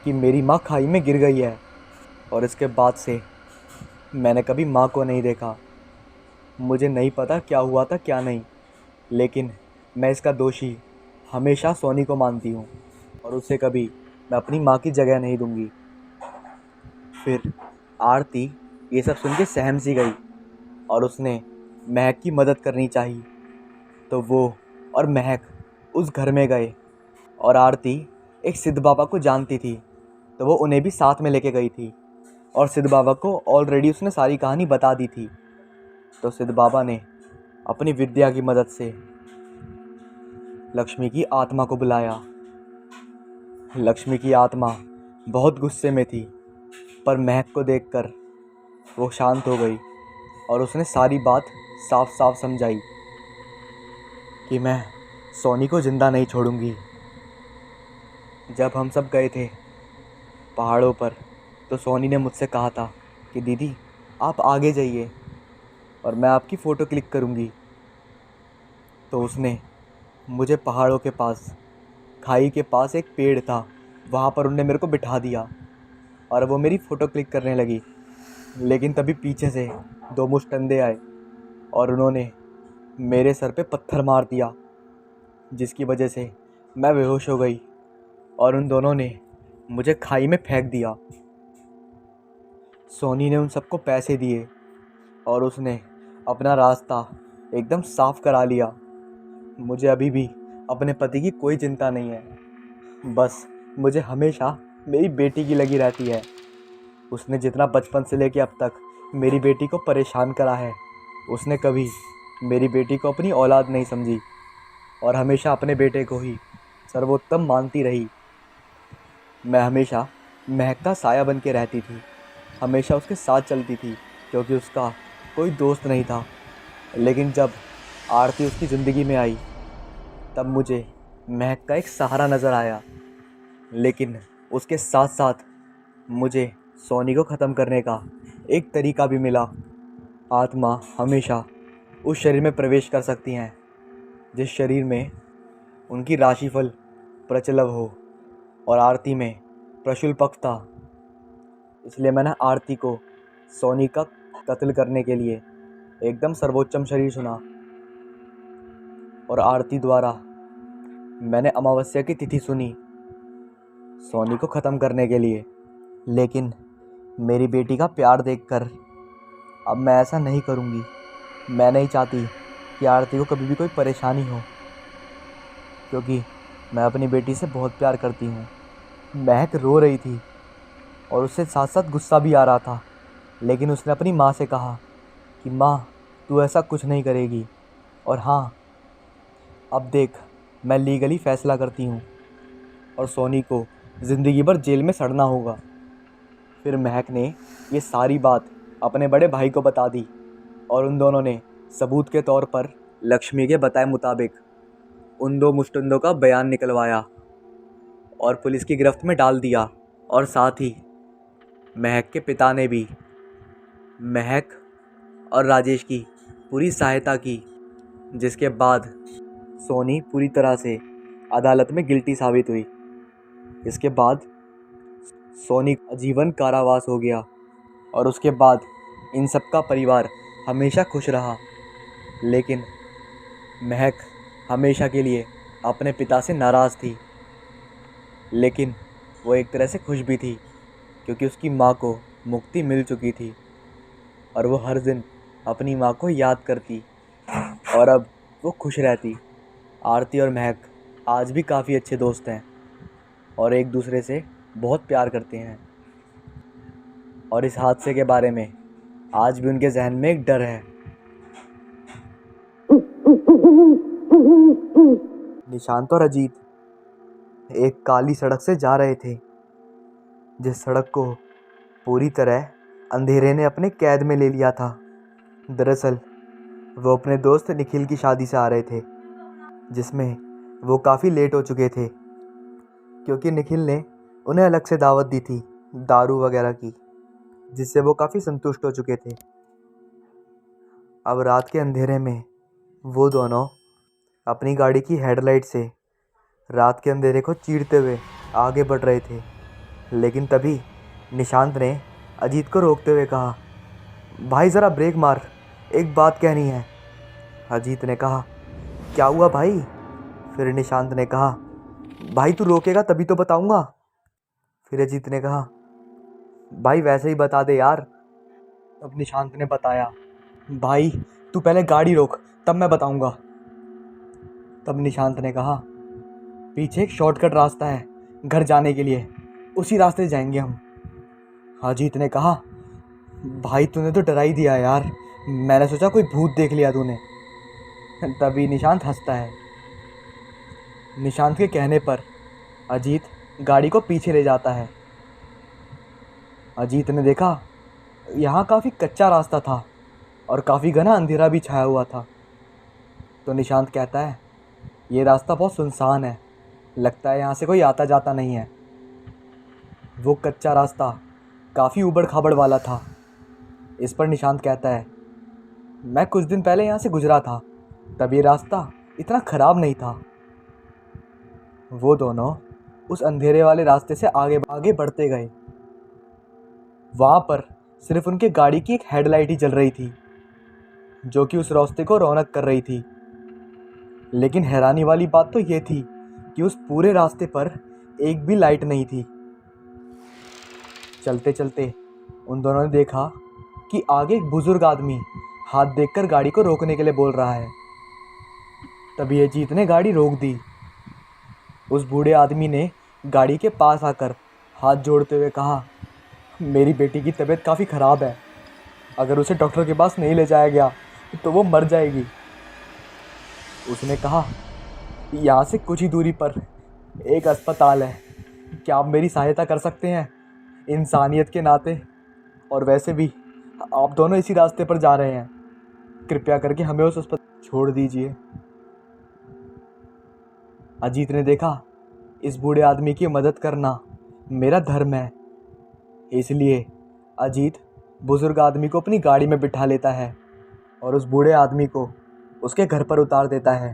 Speaker 1: कि मेरी माँ खाई में गिर गई है, और इसके बाद से मैंने कभी माँ को नहीं देखा। मुझे नहीं पता क्या हुआ था क्या नहीं, लेकिन मैं इसका दोषी हमेशा सोनी को मानती हूँ, और उसे कभी मैं अपनी माँ की जगह नहीं दूंगी। फिर आरती ये सब सुन के सहम सी गई, और उसने महक की मदद करनी चाहिए। तो वो और महक उस घर में गए, और आरती एक सिद्ध बाबा को जानती थी, तो वो उन्हें भी साथ में लेके गई थी। और सिद्ध बाबा को ऑलरेडी उसने सारी कहानी बता दी थी। तो सिद्ध बाबा ने अपनी विद्या की मदद से लक्ष्मी की आत्मा को बुलाया। लक्ष्मी की आत्मा बहुत गुस्से में थी, पर महक को देखकर वो शांत हो गई, और उसने सारी बात साफ साफ समझाई कि मैं सोनी को ज़िंदा नहीं छोड़ूंगी। जब हम सब गए थे पहाड़ों पर तो सोनी ने मुझसे कहा था कि दीदी आप आगे जाइए और मैं आपकी फ़ोटो क्लिक करूंगी। तो उसने मुझे पहाड़ों के पास, खाई के पास एक पेड़ था, वहाँ पर उनने मेरे को बिठा दिया और वो मेरी फ़ोटो क्लिक करने लगी। लेकिन तभी पीछे से दो मुश्तंदे आए और उन्होंने मेरे सर पे पत्थर मार दिया, जिसकी वजह से मैं बेहोश हो गई और उन दोनों ने मुझे खाई में फेंक दिया। सोनी ने उन सबको पैसे दिए और उसने अपना रास्ता एकदम साफ करा लिया। मुझे अभी भी अपने पति की कोई चिंता नहीं है, बस मुझे हमेशा मेरी बेटी की लगी रहती है। उसने जितना बचपन से लेके अब तक मेरी बेटी को परेशान करा है, उसने कभी मेरी बेटी को अपनी औलाद नहीं समझी और हमेशा अपने बेटे को ही सर्वोत्तम मानती रही। मैं हमेशा महक का साया बन के रहती थी, हमेशा उसके साथ चलती थी क्योंकि उसका कोई दोस्त नहीं था। लेकिन जब आरती उसकी ज़िंदगी में आई तब मुझे महक का एक सहारा नज़र आया। लेकिन उसके साथ साथ मुझे सोनी को ख़त्म करने का एक तरीका भी मिला। आत्मा हमेशा उस शरीर में प्रवेश कर सकती हैं जिस शरीर में उनकी राशिफल प्रचलव हो, और आरती में प्रशुल पक्ष था। इसलिए मैंने आरती को सोनी का कत्ल करने के लिए एकदम सर्वोच्चम शरीर चुना और आरती द्वारा मैंने अमावस्या की तिथि सुनी सोनी को ख़त्म करने के लिए। लेकिन मेरी बेटी का प्यार देखकर अब मैं ऐसा नहीं करूँगी। मैं नहीं चाहती कि आरती को कभी भी कोई परेशानी हो, क्योंकि मैं अपनी बेटी से बहुत प्यार करती हूँ। महक रो रही थी और उससे साथ साथ गुस्सा भी आ रहा था, लेकिन उसने अपनी माँ से कहा कि माँ तू ऐसा कुछ नहीं करेगी। और हाँ, अब देख मैं लीगली फ़ैसला करती हूँ और सोनी को ज़िंदगी भर जेल में सड़ना होगा। फिर महक ने ये सारी बात अपने बड़े भाई को बता दी और उन दोनों ने सबूत के तौर पर लक्ष्मी के बताए मुताबिक उन दो मुश्तंदों का बयान निकलवाया और पुलिस की गिरफ्त में डाल दिया। और साथ ही महक के पिता ने भी महक और राजेश की पूरी सहायता की, जिसके बाद सोनी पूरी तरह से अदालत में गिल्टी साबित हुई। इसके बाद सोनी आजीवन कारावास हो गया और उसके बाद इन सब का परिवार हमेशा खुश रहा। लेकिन महक हमेशा के लिए अपने पिता से नाराज़ थी, लेकिन वो एक तरह से खुश भी थी क्योंकि उसकी माँ को मुक्ति मिल चुकी थी और वो हर दिन अपनी माँ को याद करती और अब वो खुश रहती। आरती और महक आज भी काफ़ी अच्छे दोस्त हैं और एक दूसरे से बहुत प्यार करते हैं। और इस हादसे के बारे में आज भी उनके जहन में एक डर है। निशांत और अजीत एक काली सड़क से जा रहे थे, जिस सड़क को पूरी तरह अंधेरे ने अपने कैद में ले लिया था। दरअसल वो अपने दोस्त निखिल की शादी से आ रहे थे, जिसमें वो काफ़ी लेट हो चुके थे क्योंकि निखिल ने उन्हें अलग से दावत दी थी दारू वगैरह की, जिससे वो काफ़ी संतुष्ट हो चुके थे। अब रात के अंधेरे में वो दोनों अपनी गाड़ी की हेडलाइट से रात के अंधेरे को चीरते हुए आगे बढ़ रहे थे। लेकिन तभी निशांत ने अजीत को रोकते हुए कहा, भाई ज़रा ब्रेक मार, एक बात कहनी है। अजीत ने कहा, क्या हुआ भाई? फिर निशांत ने कहा, भाई तू रोकेगा तभी तो बताऊंगा। फिर अजीत ने कहा, भाई वैसे ही बता दे यार। तब निशांत ने बताया, भाई तू पहले गाड़ी रोक तब मैं बताऊंगा। तब निशांत ने कहा, पीछे एक शॉर्टकट रास्ता है घर जाने के लिए, उसी रास्ते से जाएंगे हम। अजीत ने कहा, भाई तूने तो डरा ही दिया यार, मैंने सोचा कोई भूत देख लिया तूने। तभी निशांत हंसता है। निशांत के कहने पर अजीत गाड़ी को पीछे ले जाता है। अजीत ने देखा यहाँ काफ़ी कच्चा रास्ता था और काफ़ी घना अंधेरा भी छाया हुआ था। तो निशांत कहता है, ये रास्ता बहुत सुनसान है, लगता है यहाँ से कोई आता जाता नहीं है। वो कच्चा रास्ता काफ़ी ऊबड़ खाबड़ वाला था। इस पर निशांत कहता है, मैं कुछ दिन पहले यहाँ से गुजरा था, तब ये रास्ता इतना ख़राब नहीं था। वो दोनों उस अंधेरे वाले रास्ते से आगे आगे बढ़ते गए। वहाँ पर सिर्फ उनके गाड़ी की एक हेडलाइट ही जल रही थी, जो कि उस रास्ते को रौनक कर रही थी। लेकिन हैरानी वाली बात तो ये थी कि उस पूरे रास्ते पर एक भी लाइट नहीं थी। चलते चलते उन दोनों ने देखा कि आगे एक बुजुर्ग आदमी हाथ देखकर गाड़ी को रोकने के लिए बोल रहा है। तभी अजीत ने गाड़ी रोक दी। उस बूढ़े आदमी ने गाड़ी के पास आकर हाथ जोड़ते हुए कहा, मेरी बेटी की तबीयत काफ़ी ख़राब है, अगर उसे डॉक्टर के पास नहीं ले जाया गया तो वो मर जाएगी। उसने कहा, यहाँ से कुछ ही दूरी पर एक अस्पताल है, क्या आप मेरी सहायता कर सकते हैं इंसानियत के नाते? और वैसे भी आप दोनों इसी रास्ते पर जा रहे हैं, कृपया करके हमें उस अस्पताल छोड़ दीजिए। अजीत ने देखा, इस बूढ़े आदमी की मदद करना मेरा धर्म है, इसलिए अजीत बुजुर्ग आदमी को अपनी गाड़ी में बिठा लेता है और उस बूढ़े आदमी को उसके घर पर उतार देता है।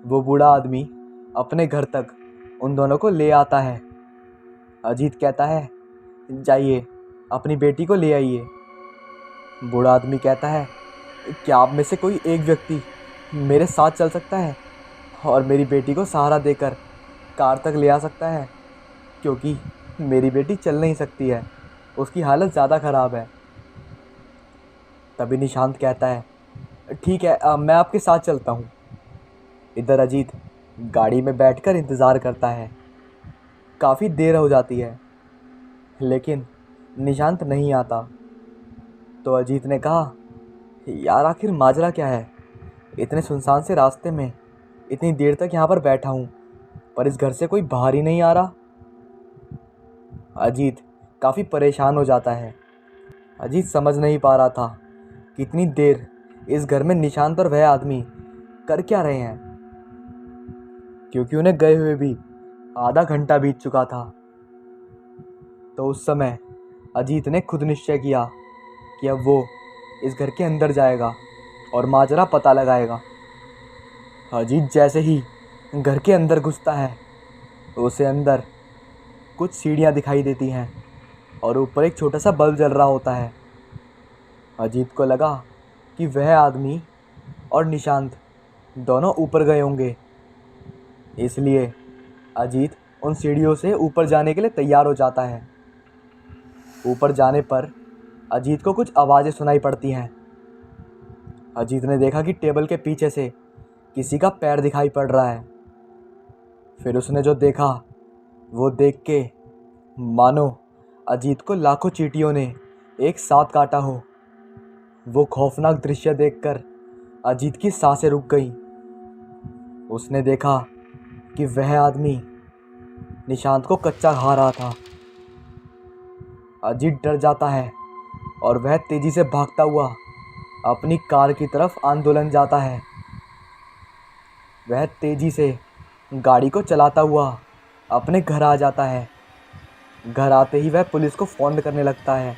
Speaker 1: वो बूढ़ा आदमी अपने घर तक उन दोनों को ले आता है। अजीत कहता है, जाइए अपनी बेटी को ले आइए। बूढ़ा आदमी कहता है, क्या आप में से कोई एक व्यक्ति मेरे साथ चल सकता है और मेरी बेटी को सहारा देकर कार तक ले आ सकता है, क्योंकि मेरी बेटी चल नहीं सकती है, उसकी हालत ज़्यादा ख़राब है। तभी निशांत कहता है, ठीक है, मैं आपके साथ चलता हूँ। इधर अजीत गाड़ी में बैठकर इंतज़ार करता है। काफ़ी देर हो जाती है, लेकिन निशांत नहीं आता। तो अजीत ने कहा, यार आखिर माजरा क्या है, इतने सुनसान से रास्ते में इतनी देर तक यहाँ पर बैठा हूँ, पर इस घर से कोई बाहर ही नहीं आ रहा। अजीत काफ़ी परेशान हो जाता है। अजीत समझ नहीं पा रहा था कितनी देर इस घर में निशांत और वह आदमी कर क्या रहे हैं, क्योंकि उन्हें गए हुए भी आधा घंटा बीत चुका था। तो उस समय अजीत ने खुद निश्चय किया कि अब वो इस घर के अंदर जाएगा और माजरा पता लगाएगा। अजीत जैसे ही घर के अंदर घुसता है, उसे अंदर कुछ सीढ़ियाँ दिखाई देती हैं और ऊपर एक छोटा सा बल्ब जल रहा होता है। अजीत को लगा कि वह आदमी और निशांत दोनों ऊपर गए होंगे, इसलिए अजीत उन सीढ़ियों से ऊपर जाने के लिए तैयार हो जाता है। ऊपर जाने पर अजीत को कुछ आवाज़ें सुनाई पड़ती हैं। अजीत ने देखा कि टेबल के पीछे से किसी का पैर दिखाई पड़ रहा है। फिर उसने जो देखा वो देख के मानो अजीत को लाखों चींटियों ने एक साथ काटा हो। वो खौफनाक दृश्य देखकर अजीत की सांसें रुक गईं। उसने देखा कि वह आदमी निशांत को कच्चा खा रहा था। अजीत डर जाता है और वह तेजी से भागता हुआ अपनी कार की तरफ आंदोलन जाता है। वह तेजी से गाड़ी को चलाता हुआ अपने घर आ जाता है। घर आते ही वह पुलिस को फ़ोन करने लगता है।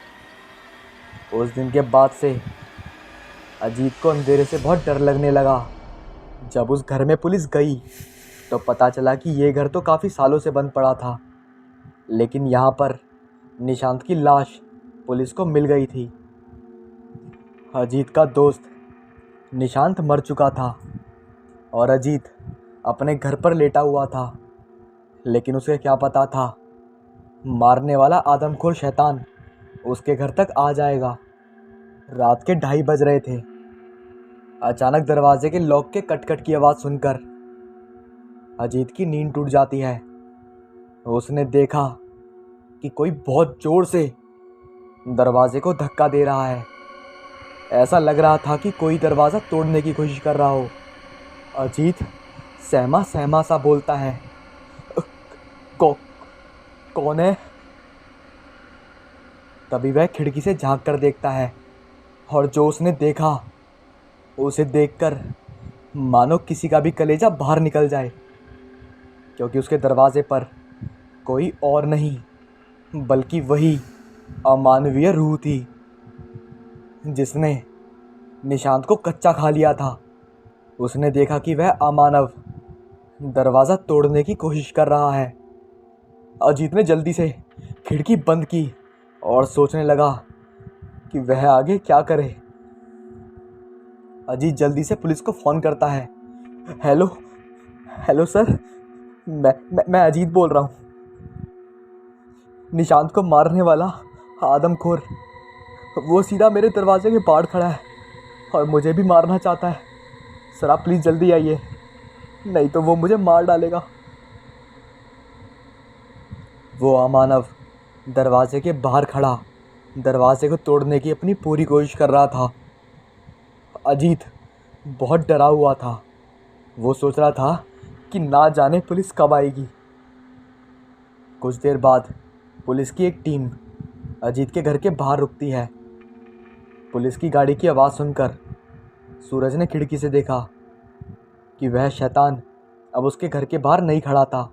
Speaker 1: उस दिन के बाद से अजीत को अंधेरे से बहुत डर लगने लगा। जब उस घर में पुलिस गई तो पता चला कि ये घर तो काफ़ी सालों से बंद पड़ा था, लेकिन यहाँ पर निशांत की लाश पुलिस को मिल गई थी। अजीत का दोस्त निशांत मर चुका था और अजीत अपने घर पर लेटा हुआ था, लेकिन उसे क्या पता था मारने वाला आदमखोर शैतान उसके घर तक आ जाएगा। रात के 2:30 बज रहे थे। अचानक दरवाजे के लॉक के कटकट की आवाज़ सुनकर अजीत की नींद टूट जाती है। उसने देखा कि कोई बहुत ज़ोर से दरवाजे को धक्का दे रहा है। ऐसा लग रहा था कि कोई दरवाज़ा तोड़ने की कोशिश कर रहा हो। अजीत सहमा सहमा सा बोलता है, कौन है? तभी वह खिड़की से झांक कर देखता है और जो उसने देखा, उसे देखकर मानो किसी का भी कलेजा बाहर निकल जाए, क्योंकि उसके दरवाजे पर कोई और नहीं बल्कि वही अमानवीय रूह थी जिसने निशांत को कच्चा खा लिया था। उसने देखा कि वह अमानव दरवाज़ा तोड़ने की कोशिश कर रहा है। अजीत ने जल्दी से खिड़की बंद की और सोचने लगा कि वह आगे क्या करे। अजीत जल्दी से पुलिस को फ़ोन करता है। हेलो हेलो सर, मैं अजीत बोल रहा हूँ। निशांत को मारने वाला आदमखोर वो सीधा मेरे दरवाजे के बाहर खड़ा है और मुझे भी मारना चाहता है। सर आप प्लीज़ जल्दी आइए, नहीं तो वो मुझे मार डालेगा। वो अमानव दरवाजे के बाहर खड़ा दरवाजे को तोड़ने की अपनी पूरी कोशिश कर रहा था। अजीत बहुत डरा हुआ था। वो सोच रहा था कि ना जाने पुलिस कब आएगी। कुछ देर बाद पुलिस की एक टीम अजीत के घर के बाहर रुकती है। पुलिस की गाड़ी की आवाज़ सुनकर सूरज ने खिड़की से देखा कि वह शैतान अब उसके घर के बाहर नहीं खड़ा था।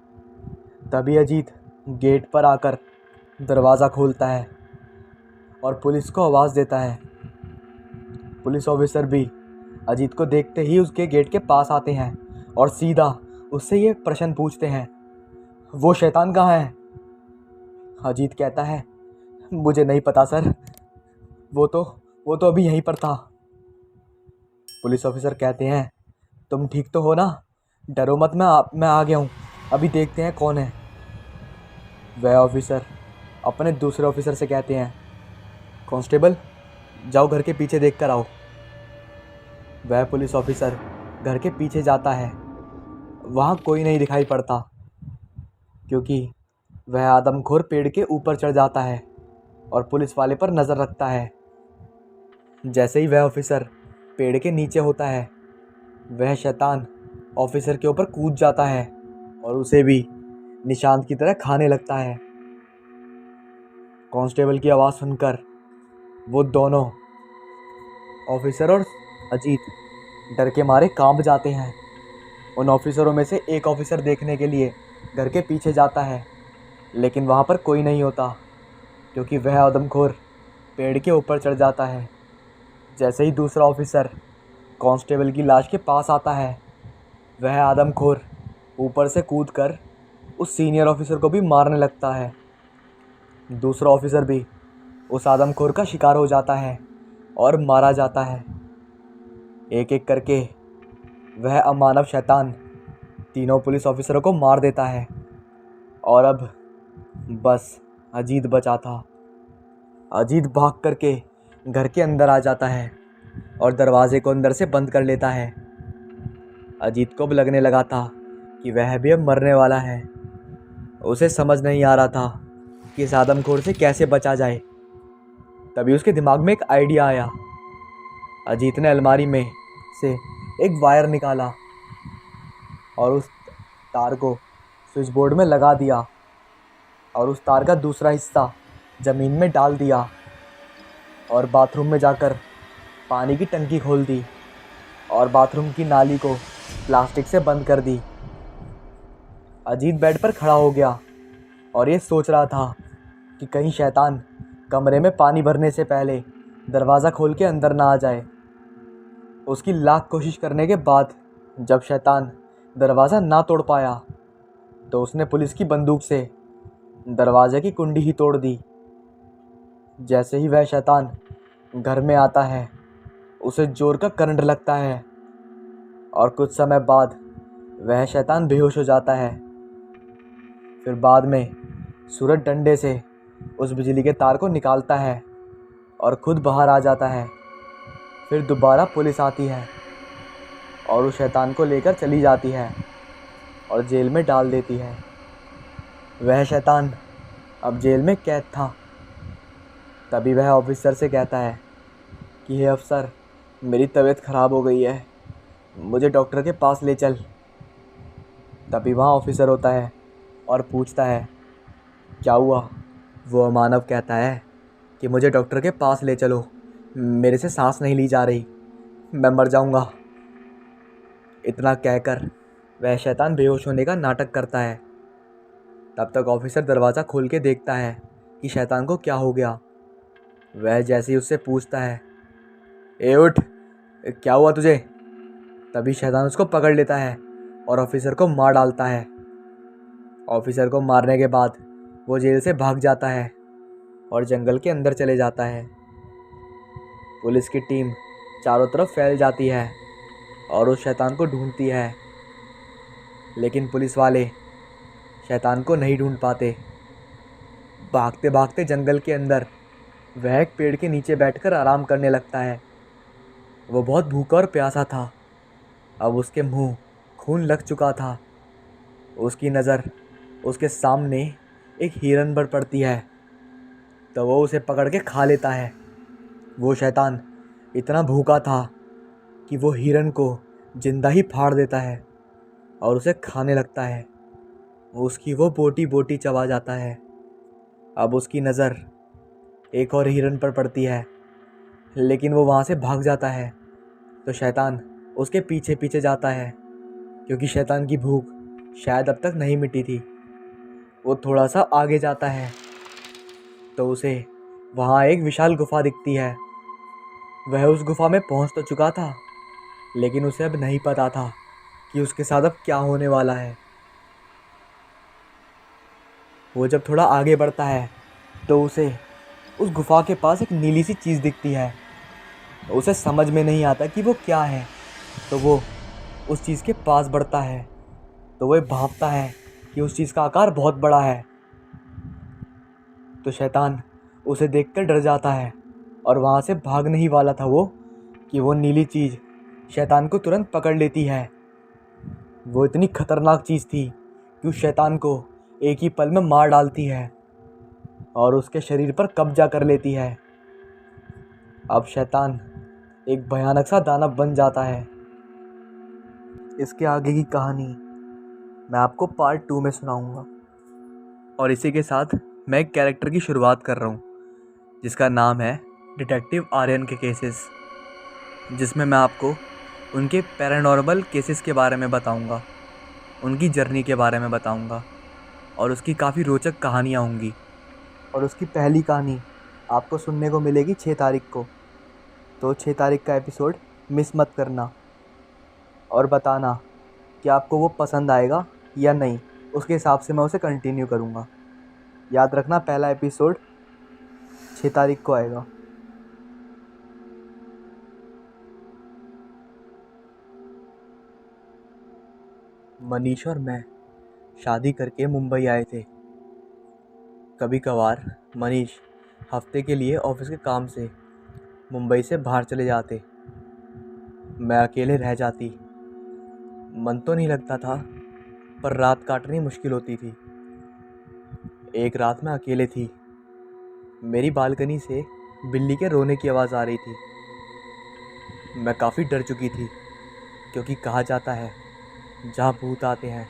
Speaker 1: तभी अजीत गेट पर आकर दरवाज़ा खोलता है और पुलिस को आवाज़ देता है। पुलिस ऑफिसर भी अजीत को देखते ही उसके गेट के पास आते हैं और सीधा उससे ये प्रश्न पूछते हैं, वो शैतान कहाँ है? अजीत कहता है, मुझे नहीं पता सर, वो तो अभी यहीं पर था। पुलिस ऑफिसर कहते हैं, तुम ठीक तो हो ना? डरो मत, मैं आ गया हूँ, अभी देखते हैं कौन है। वह ऑफिसर अपने दूसरे ऑफिसर से कहते हैं, कांस्टेबल जाओ घर के पीछे देख कर आओ। वह पुलिस ऑफिसर घर के पीछे जाता है। वहाँ कोई नहीं दिखाई पड़ता, क्योंकि वह आदमखोर पेड़ के ऊपर चढ़ जाता है और पुलिस वाले पर नज़र रखता है। जैसे ही वह ऑफिसर पेड़ के नीचे होता है, वह शैतान ऑफिसर के ऊपर कूद जाता है और उसे भी निशांत की तरह खाने लगता है। कांस्टेबल की आवाज़ सुनकर वो दोनों ऑफिसर और अजीत डर के मारे कांप जाते हैं। उन ऑफिसरों में से एक ऑफिसर देखने के लिए घर के पीछे जाता है, लेकिन वहाँ पर कोई नहीं होता, क्योंकि वह आदमखोर पेड़ के ऊपर चढ़ जाता है। जैसे ही दूसरा ऑफिसर कांस्टेबल की लाश के पास आता है, वह आदमखोर ऊपर से कूदकर उस सीनियर ऑफिसर को भी मारने लगता है। दूसरा ऑफिसर भी उस आदमखोर का शिकार हो जाता है और मारा जाता है। एक एक करके वह अमानव शैतान तीनों पुलिस ऑफिसरों को मार देता है और अब बस अजीत बचा था। अजीत भाग करके घर के अंदर आ जाता है और दरवाजे को अंदर से बंद कर लेता है। अजीत को अब लगने लगा था कि वह भी अब मरने वाला है। उसे समझ नहीं आ रहा था कि इस आदमखोर से कैसे बचा जाए। तभी उसके दिमाग में एक आइडिया आया। अजीत ने अलमारी में से एक वायर निकाला और उस तार को स्विच बोर्ड में लगा दिया और उस तार का दूसरा हिस्सा ज़मीन में डाल दिया और बाथरूम में जाकर पानी की टंकी खोल दी और बाथरूम की नाली को प्लास्टिक से बंद कर दी। अजीत बेड पर खड़ा हो गया और ये सोच रहा था कि कहीं शैतान कमरे में पानी भरने से पहले दरवाज़ा खोल के अंदर ना आ जाए। उसकी लाख कोशिश करने के बाद जब शैतान दरवाज़ा ना तोड़ पाया, तो उसने पुलिस की बंदूक से दरवाजे की कुंडी ही तोड़ दी। जैसे ही वह शैतान घर में आता है, उसे जोर का करंट लगता है और कुछ समय बाद वह शैतान बेहोश हो जाता है। फिर बाद में सूरज डंडे से उस बिजली के तार को निकालता है और खुद बाहर आ जाता है। फिर दोबारा पुलिस आती है और उस शैतान को लेकर चली जाती है और जेल में डाल देती है। वह शैतान अब जेल में कैद था। तभी वह ऑफिसर से कहता है कि हे अफसर, मेरी तबीयत ख़राब हो गई है, मुझे डॉक्टर के पास ले चल। तभी वहाँ ऑफिसर होता है और पूछता है, क्या हुआ? वो अमानव कहता है कि मुझे डॉक्टर के पास ले चलो, मेरे से सांस नहीं ली जा रही, मैं मर जाऊंगा। इतना कहकर वह शैतान बेहोश होने का नाटक करता है। तब तक ऑफिसर दरवाज़ा खोल के देखता है कि शैतान को क्या हो गया। वह जैसे ही उससे पूछता है, ए उठ, क्या हुआ तुझे, तभी शैतान उसको पकड़ लेता है और ऑफिसर को मार डालता है। ऑफिसर को मारने के बाद वो जेल से भाग जाता है और जंगल के अंदर चले जाता है। पुलिस की टीम चारों तरफ फैल जाती है और उस शैतान को ढूंढती है, लेकिन पुलिस वाले शैतान को नहीं ढूंढ पाते। भागते भागते जंगल के अंदर वह एक पेड़ के नीचे बैठकर आराम करने लगता है। वो बहुत भूखा और प्यासा था। अब उसके मुंह खून लग चुका था। उसकी नज़र उसके सामने एक हिरन पर पड़ती है, तो वो उसे पकड़ के खा लेता है। वो शैतान इतना भूखा था कि वो हिरन को जिंदा ही फाड़ देता है और उसे खाने लगता है। उसकी वो बोटी बोटी चबा जाता है। अब उसकी नज़र एक और हिरन पर पड़ती है, लेकिन वो वहाँ से भाग जाता है। तो शैतान उसके पीछे पीछे जाता है, क्योंकि शैतान की भूख शायद अब तक नहीं मिटी थी। वो थोड़ा सा आगे जाता है तो उसे वहाँ एक विशाल गुफा दिखती है। वह उस गुफा में पहुँच तो चुका था, लेकिन उसे अब नहीं पता था कि उसके साथ अब क्या होने वाला है। वो जब थोड़ा आगे बढ़ता है तो उसे उस गुफा के पास एक नीली सी चीज़ दिखती है। उसे समझ में नहीं आता कि वो क्या है, तो वो उस चीज़ के पास बढ़ता है। तो वह भांपता है कि उस चीज़ का आकार बहुत बड़ा है। तो शैतान उसे देखकर डर जाता है और वहाँ से भागने ही वाला था वो कि वो नीली चीज़ शैतान को तुरंत पकड़ लेती है। वो इतनी खतरनाक चीज़ थी कि उस शैतान को एक ही पल में मार डालती है और उसके शरीर पर कब्जा कर लेती है। अब शैतान एक भयानक सा दानव बन जाता है। इसके आगे की कहानी मैं आपको पार्ट 2 में सुनाऊंगा। और इसी के साथ मैं एक कैरेक्टर की शुरुआत कर रहा हूँ, जिसका नाम है डिटेक्टिव आर्यन के केसेस, जिसमें मैं आपको उनके पैरानॉर्मल केसेस के बारे में बताऊंगा, उनकी जर्नी के बारे में बताऊंगा और उसकी काफ़ी रोचक कहानियाँ होंगी। और उसकी पहली कहानी आपको सुनने को मिलेगी 6 तारीख को। तो 6 तारीख का एपिसोड मिस मत करना और बताना कि आपको वो पसंद आएगा या नहीं। उसके हिसाब से मैं उसे कंटिन्यू करूँगा। याद रखना, पहला एपिसोड 6 तारीख को आएगा। मनीष और मैं शादी करके मुंबई आए थे। कभी कभार मनीष हफ्ते के लिए ऑफिस के काम से मुंबई से बाहर चले जाते। मैं अकेले रह जाती। मन तो नहीं लगता था, पर रात काटनी मुश्किल होती थी। एक रात मैं अकेले थी। मेरी बालकनी से बिल्ली के रोने की आवाज़ आ रही थी। मैं काफ़ी डर चुकी थी, क्योंकि कहा जाता है जहाँ भूत आते हैं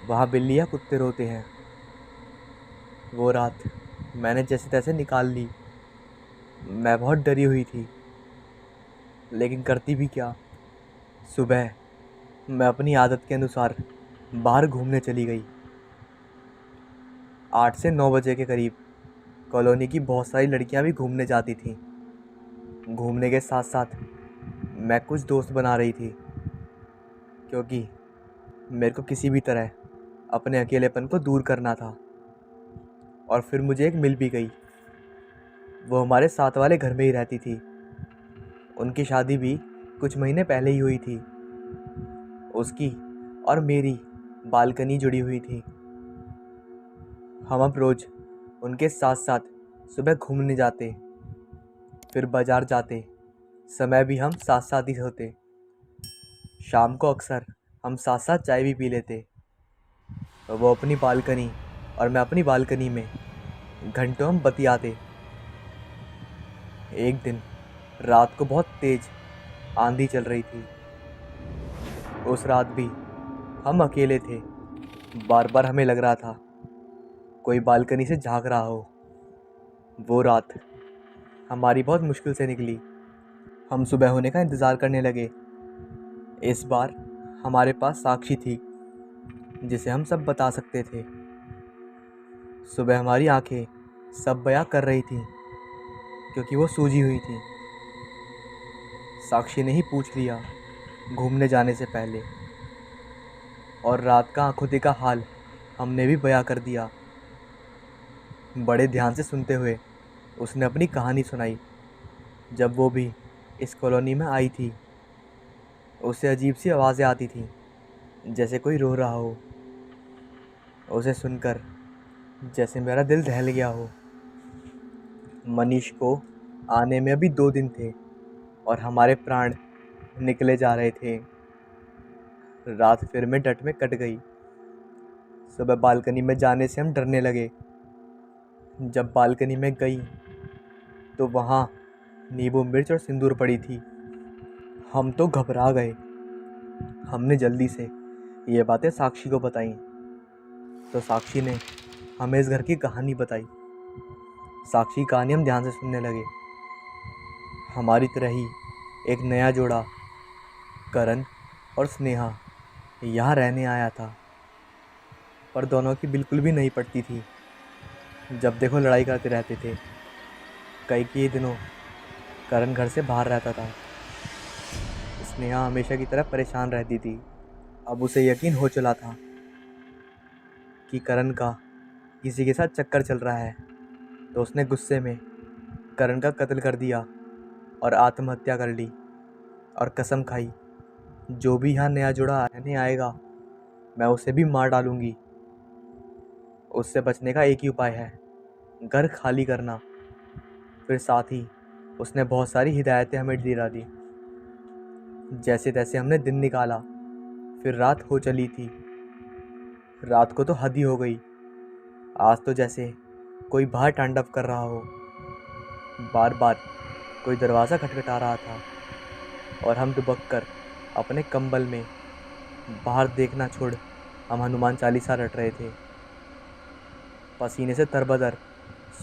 Speaker 1: वहाँ बिल्ली या कुत्ते रोते हैं। वो रात मैंने जैसे तैसे निकाल ली। मैं बहुत डरी हुई थी, लेकिन करती भी क्या। सुबह मैं अपनी आदत के अनुसार बाहर घूमने चली गई। 8 से 9 बजे के करीब कॉलोनी की बहुत सारी लड़कियां भी घूमने जाती थीं। घूमने के साथ साथ मैं कुछ दोस्त बना रही थी, क्योंकि मेरे को किसी भी तरह अपने अकेलेपन को दूर करना था। और फिर मुझे एक मिल भी गई। वो हमारे साथ वाले घर में ही रहती थी। उनकी शादी भी कुछ महीने पहले ही हुई थी। उसकी और मेरी बालकनी जुड़ी हुई थी। हम अब रोज़ उनके साथ साथ सुबह घूमने जाते, फिर बाज़ार जाते। समय भी हम साथ साथ ही होते। शाम को अक्सर हम साथ साथ चाय भी पी लेते। वो अपनी बालकनी और मैं अपनी बालकनी में घंटों हम बतियाते। एक दिन रात को बहुत तेज़ आंधी चल रही थी। उस रात भी हम अकेले थे। बार बार हमें लग रहा था कोई बालकनी से झांक रहा हो। वो रात हमारी बहुत मुश्किल से निकली। हम सुबह होने का इंतज़ार करने लगे। इस बार हमारे पास साक्षी थी जिसे हम सब बता सकते थे। सुबह हमारी आंखें सब बयां कर रही थीं क्योंकि वो सूजी हुई थी। साक्षी ने ही पूछ लिया घूमने जाने से पहले, और रात का आंखों देखा हाल हमने भी बयां कर दिया। बड़े ध्यान से सुनते हुए उसने अपनी कहानी सुनाई। जब वो भी इस कॉलोनी में आई थी, उसे अजीब सी आवाज़ें आती थीं, जैसे कोई रो रहा हो। उसे सुनकर जैसे मेरा दिल दहल गया हो। मनीष को आने में अभी 2 दिन थे और हमारे प्राण निकले जा रहे थे। रात फिर में डट में कट गई। सुबह बालकनी में जाने से हम डरने लगे। जब बालकनी में गई तो वहाँ नींबू मिर्च और सिंदूर पड़ी थी। हम तो घबरा गए। हमने जल्दी से ये बातें साक्षी को बताई तो साक्षी ने हमें इस घर की कहानी बताई। साक्षी की कहानी हम ध्यान से सुनने लगे। हमारी तरह ही एक नया जोड़ा, करण और स्नेहा, यहाँ रहने आया था, पर दोनों की बिल्कुल भी नहीं पड़ती थी। जब देखो लड़ाई करते रहते थे। कई दिनों करण घर से बाहर रहता था। स्नेहा हमेशा की तरह परेशान रहती थी। अब उसे यकीन हो चला था कि करण का किसी के साथ चक्कर चल रहा है, तो उसने गुस्से में करण का कत्ल कर दिया और आत्महत्या कर ली और कसम खाई, जो भी यहाँ नया जोड़ा रहने आएगा मैं उसे भी मार डालूंगी। उससे बचने का एक ही उपाय है, घर खाली करना। फिर साथ ही उसने बहुत सारी हिदायतें हमें दिला दी। जैसे तैसे हमने दिन निकाला। फिर रात हो चली थी। रात को तो हद ही हो गई। आज तो जैसे कोई बाहर तांडव कर रहा हो। बार बार कोई दरवाज़ा खटखटा रहा था और हम दुबक कर अपने कंबल में बाहर देखना छोड़ हम हनुमान चालीसा रट रहे थे। पसीने से तरबतर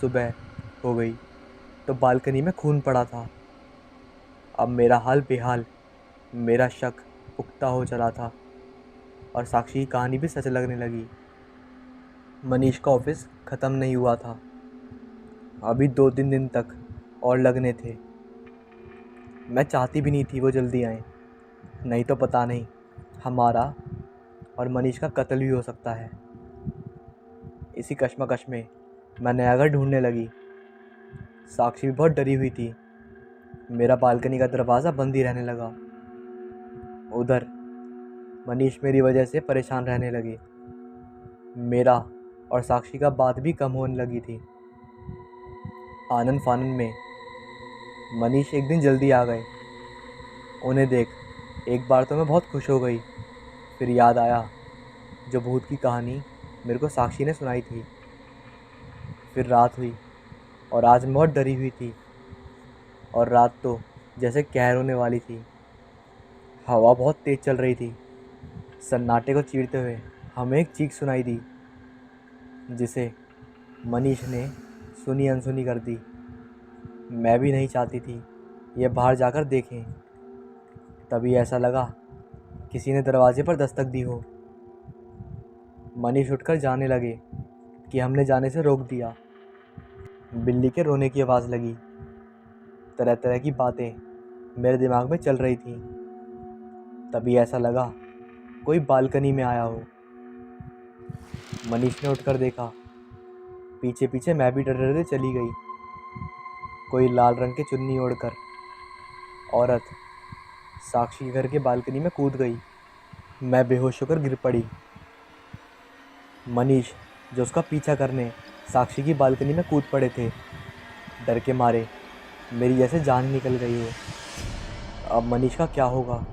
Speaker 1: सुबह हो गई तो बालकनी में खून पड़ा था। अब मेरा हाल बेहाल, मेरा शक पुख्ता हो चला था और साक्षी की कहानी भी सच लगने लगी। मनीष का ऑफिस ख़त्म नहीं हुआ था। अभी 2-3 दिन तक और लगने थे। मैं चाहती भी नहीं थी वो जल्दी आए, नहीं तो पता नहीं हमारा और मनीष का कत्ल भी हो सकता है। इसी कश्मकश में मैं नया घर ढूंढने लगी। साक्षी भी बहुत डरी हुई थी। मेरा बालकनी का दरवाज़ा बंद ही रहने लगा। उधर मनीष मेरी वजह से परेशान रहने लगे। मेरा और साक्षी का बात भी कम होने लगी थी। आनन फानन में मनीष एक दिन जल्दी आ गए। उन्हें देख एक बार तो मैं बहुत खुश हो गई। फिर याद आया जो भूत की कहानी मेरे को साक्षी ने सुनाई थी। फिर रात हुई और आज मैं बहुत डरी हुई थी और रात तो जैसे कहर होने वाली थी। हवा बहुत तेज़ चल रही थी। सन्नाटे को चीरते हुए हमें एक चीख सुनाई दी, जिसे मनीष ने सुनी अनसुनी कर दी। मैं भी नहीं चाहती थी ये बाहर जाकर देखें। तभी ऐसा लगा किसी ने दरवाजे पर दस्तक दी हो। मनीष उठकर जाने लगे कि हमने जाने से रोक दिया। बिल्ली के रोने की आवाज़ लगी। तरह तरह की बातें मेरे दिमाग में चल रही थी। तभी ऐसा लगा कोई बालकनी में आया हो। मनीष ने उठकर देखा। पीछे पीछे मैं भी डर डरते चली गई। कोई लाल रंग की चुन्नी ओढ़कर औरत साक्षी के घर के बालकनी में कूद गई। मैं बेहोश होकर गिर पड़ी। मनीष, जो उसका पीछा करने साक्षी की बालकनी में कूद पड़े थे, डर के मारे मेरी जैसे जान निकल गई हो। अब मनीष का क्या होगा?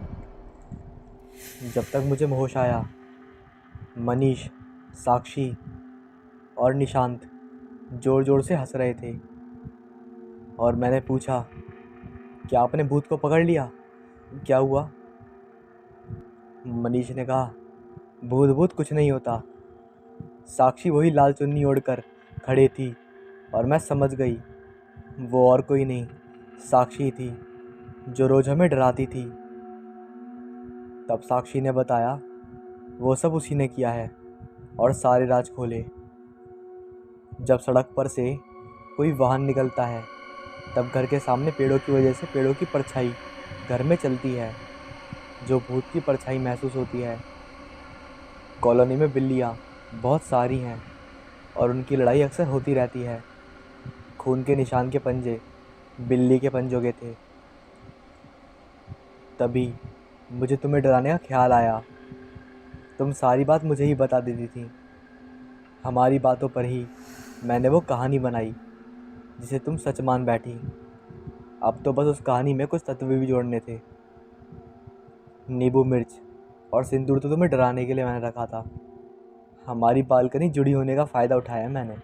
Speaker 1: जब तक मुझे होश आया, मनीष, साक्षी और निशांत ज़ोर ज़ोर से हंस रहे थे और मैंने पूछा, क्या आपने भूत को पकड़ लिया? क्या हुआ? मनीष ने कहा, भूत भूत कुछ नहीं होता। साक्षी वही लाल चुन्नी ओढ़कर खड़ी थी और मैं समझ गई वो और कोई नहीं, साक्षी थी, जो रोज़ हमें डराती थी। तब साक्षी ने बताया वो सब उसी ने किया है और सारे राज खोले। जब सड़क पर से कोई वाहन निकलता है, तब घर के सामने पेड़ों की वजह से पेड़ों की परछाई घर में चलती है, जो भूत की परछाई महसूस होती है। कॉलोनी में बिल्लियाँ बहुत सारी हैं और उनकी लड़ाई अक्सर होती रहती है। खून के निशान के पंजे बिल्ली के पंजों के थे। तभी मुझे तुम्हें डराने का ख्याल आया। तुम सारी बात मुझे ही बता देती थी। हमारी बातों पर ही मैंने वो कहानी बनाई जिसे तुम सच मान बैठी। अब तो बस उस कहानी में कुछ तत्व भी जोड़ने थे। नींबू मिर्च और सिंदूर तो तुम्हें डराने के लिए मैंने रखा था। हमारी बालकनी जुड़ी होने का फ़ायदा उठाया मैंने।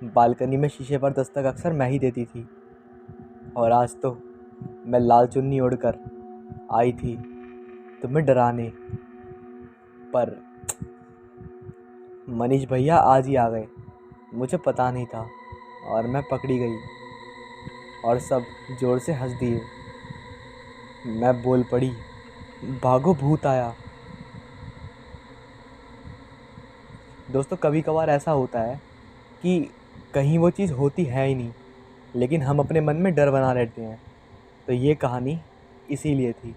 Speaker 1: बालकनी में शीशे पर दस्तक अक्सर मैं ही देती थी। और आज तो मैं लाल चुन्नी ओढ़कर आई थी तुम्हें डराने। पर मनीष भैया आज ही आ गए। मुझे पता नहीं था और मैं पकड़ी गई और सब जोर से हंस दिए। मैं बोल पड़ी, भागो भूत आया। दोस्तों, कभी कभार ऐसा होता है कि कहीं वो चीज़ होती है ही नहीं, लेकिन हम अपने मन में डर बना लेते हैं। तो ये कहानी इसीलिए थी।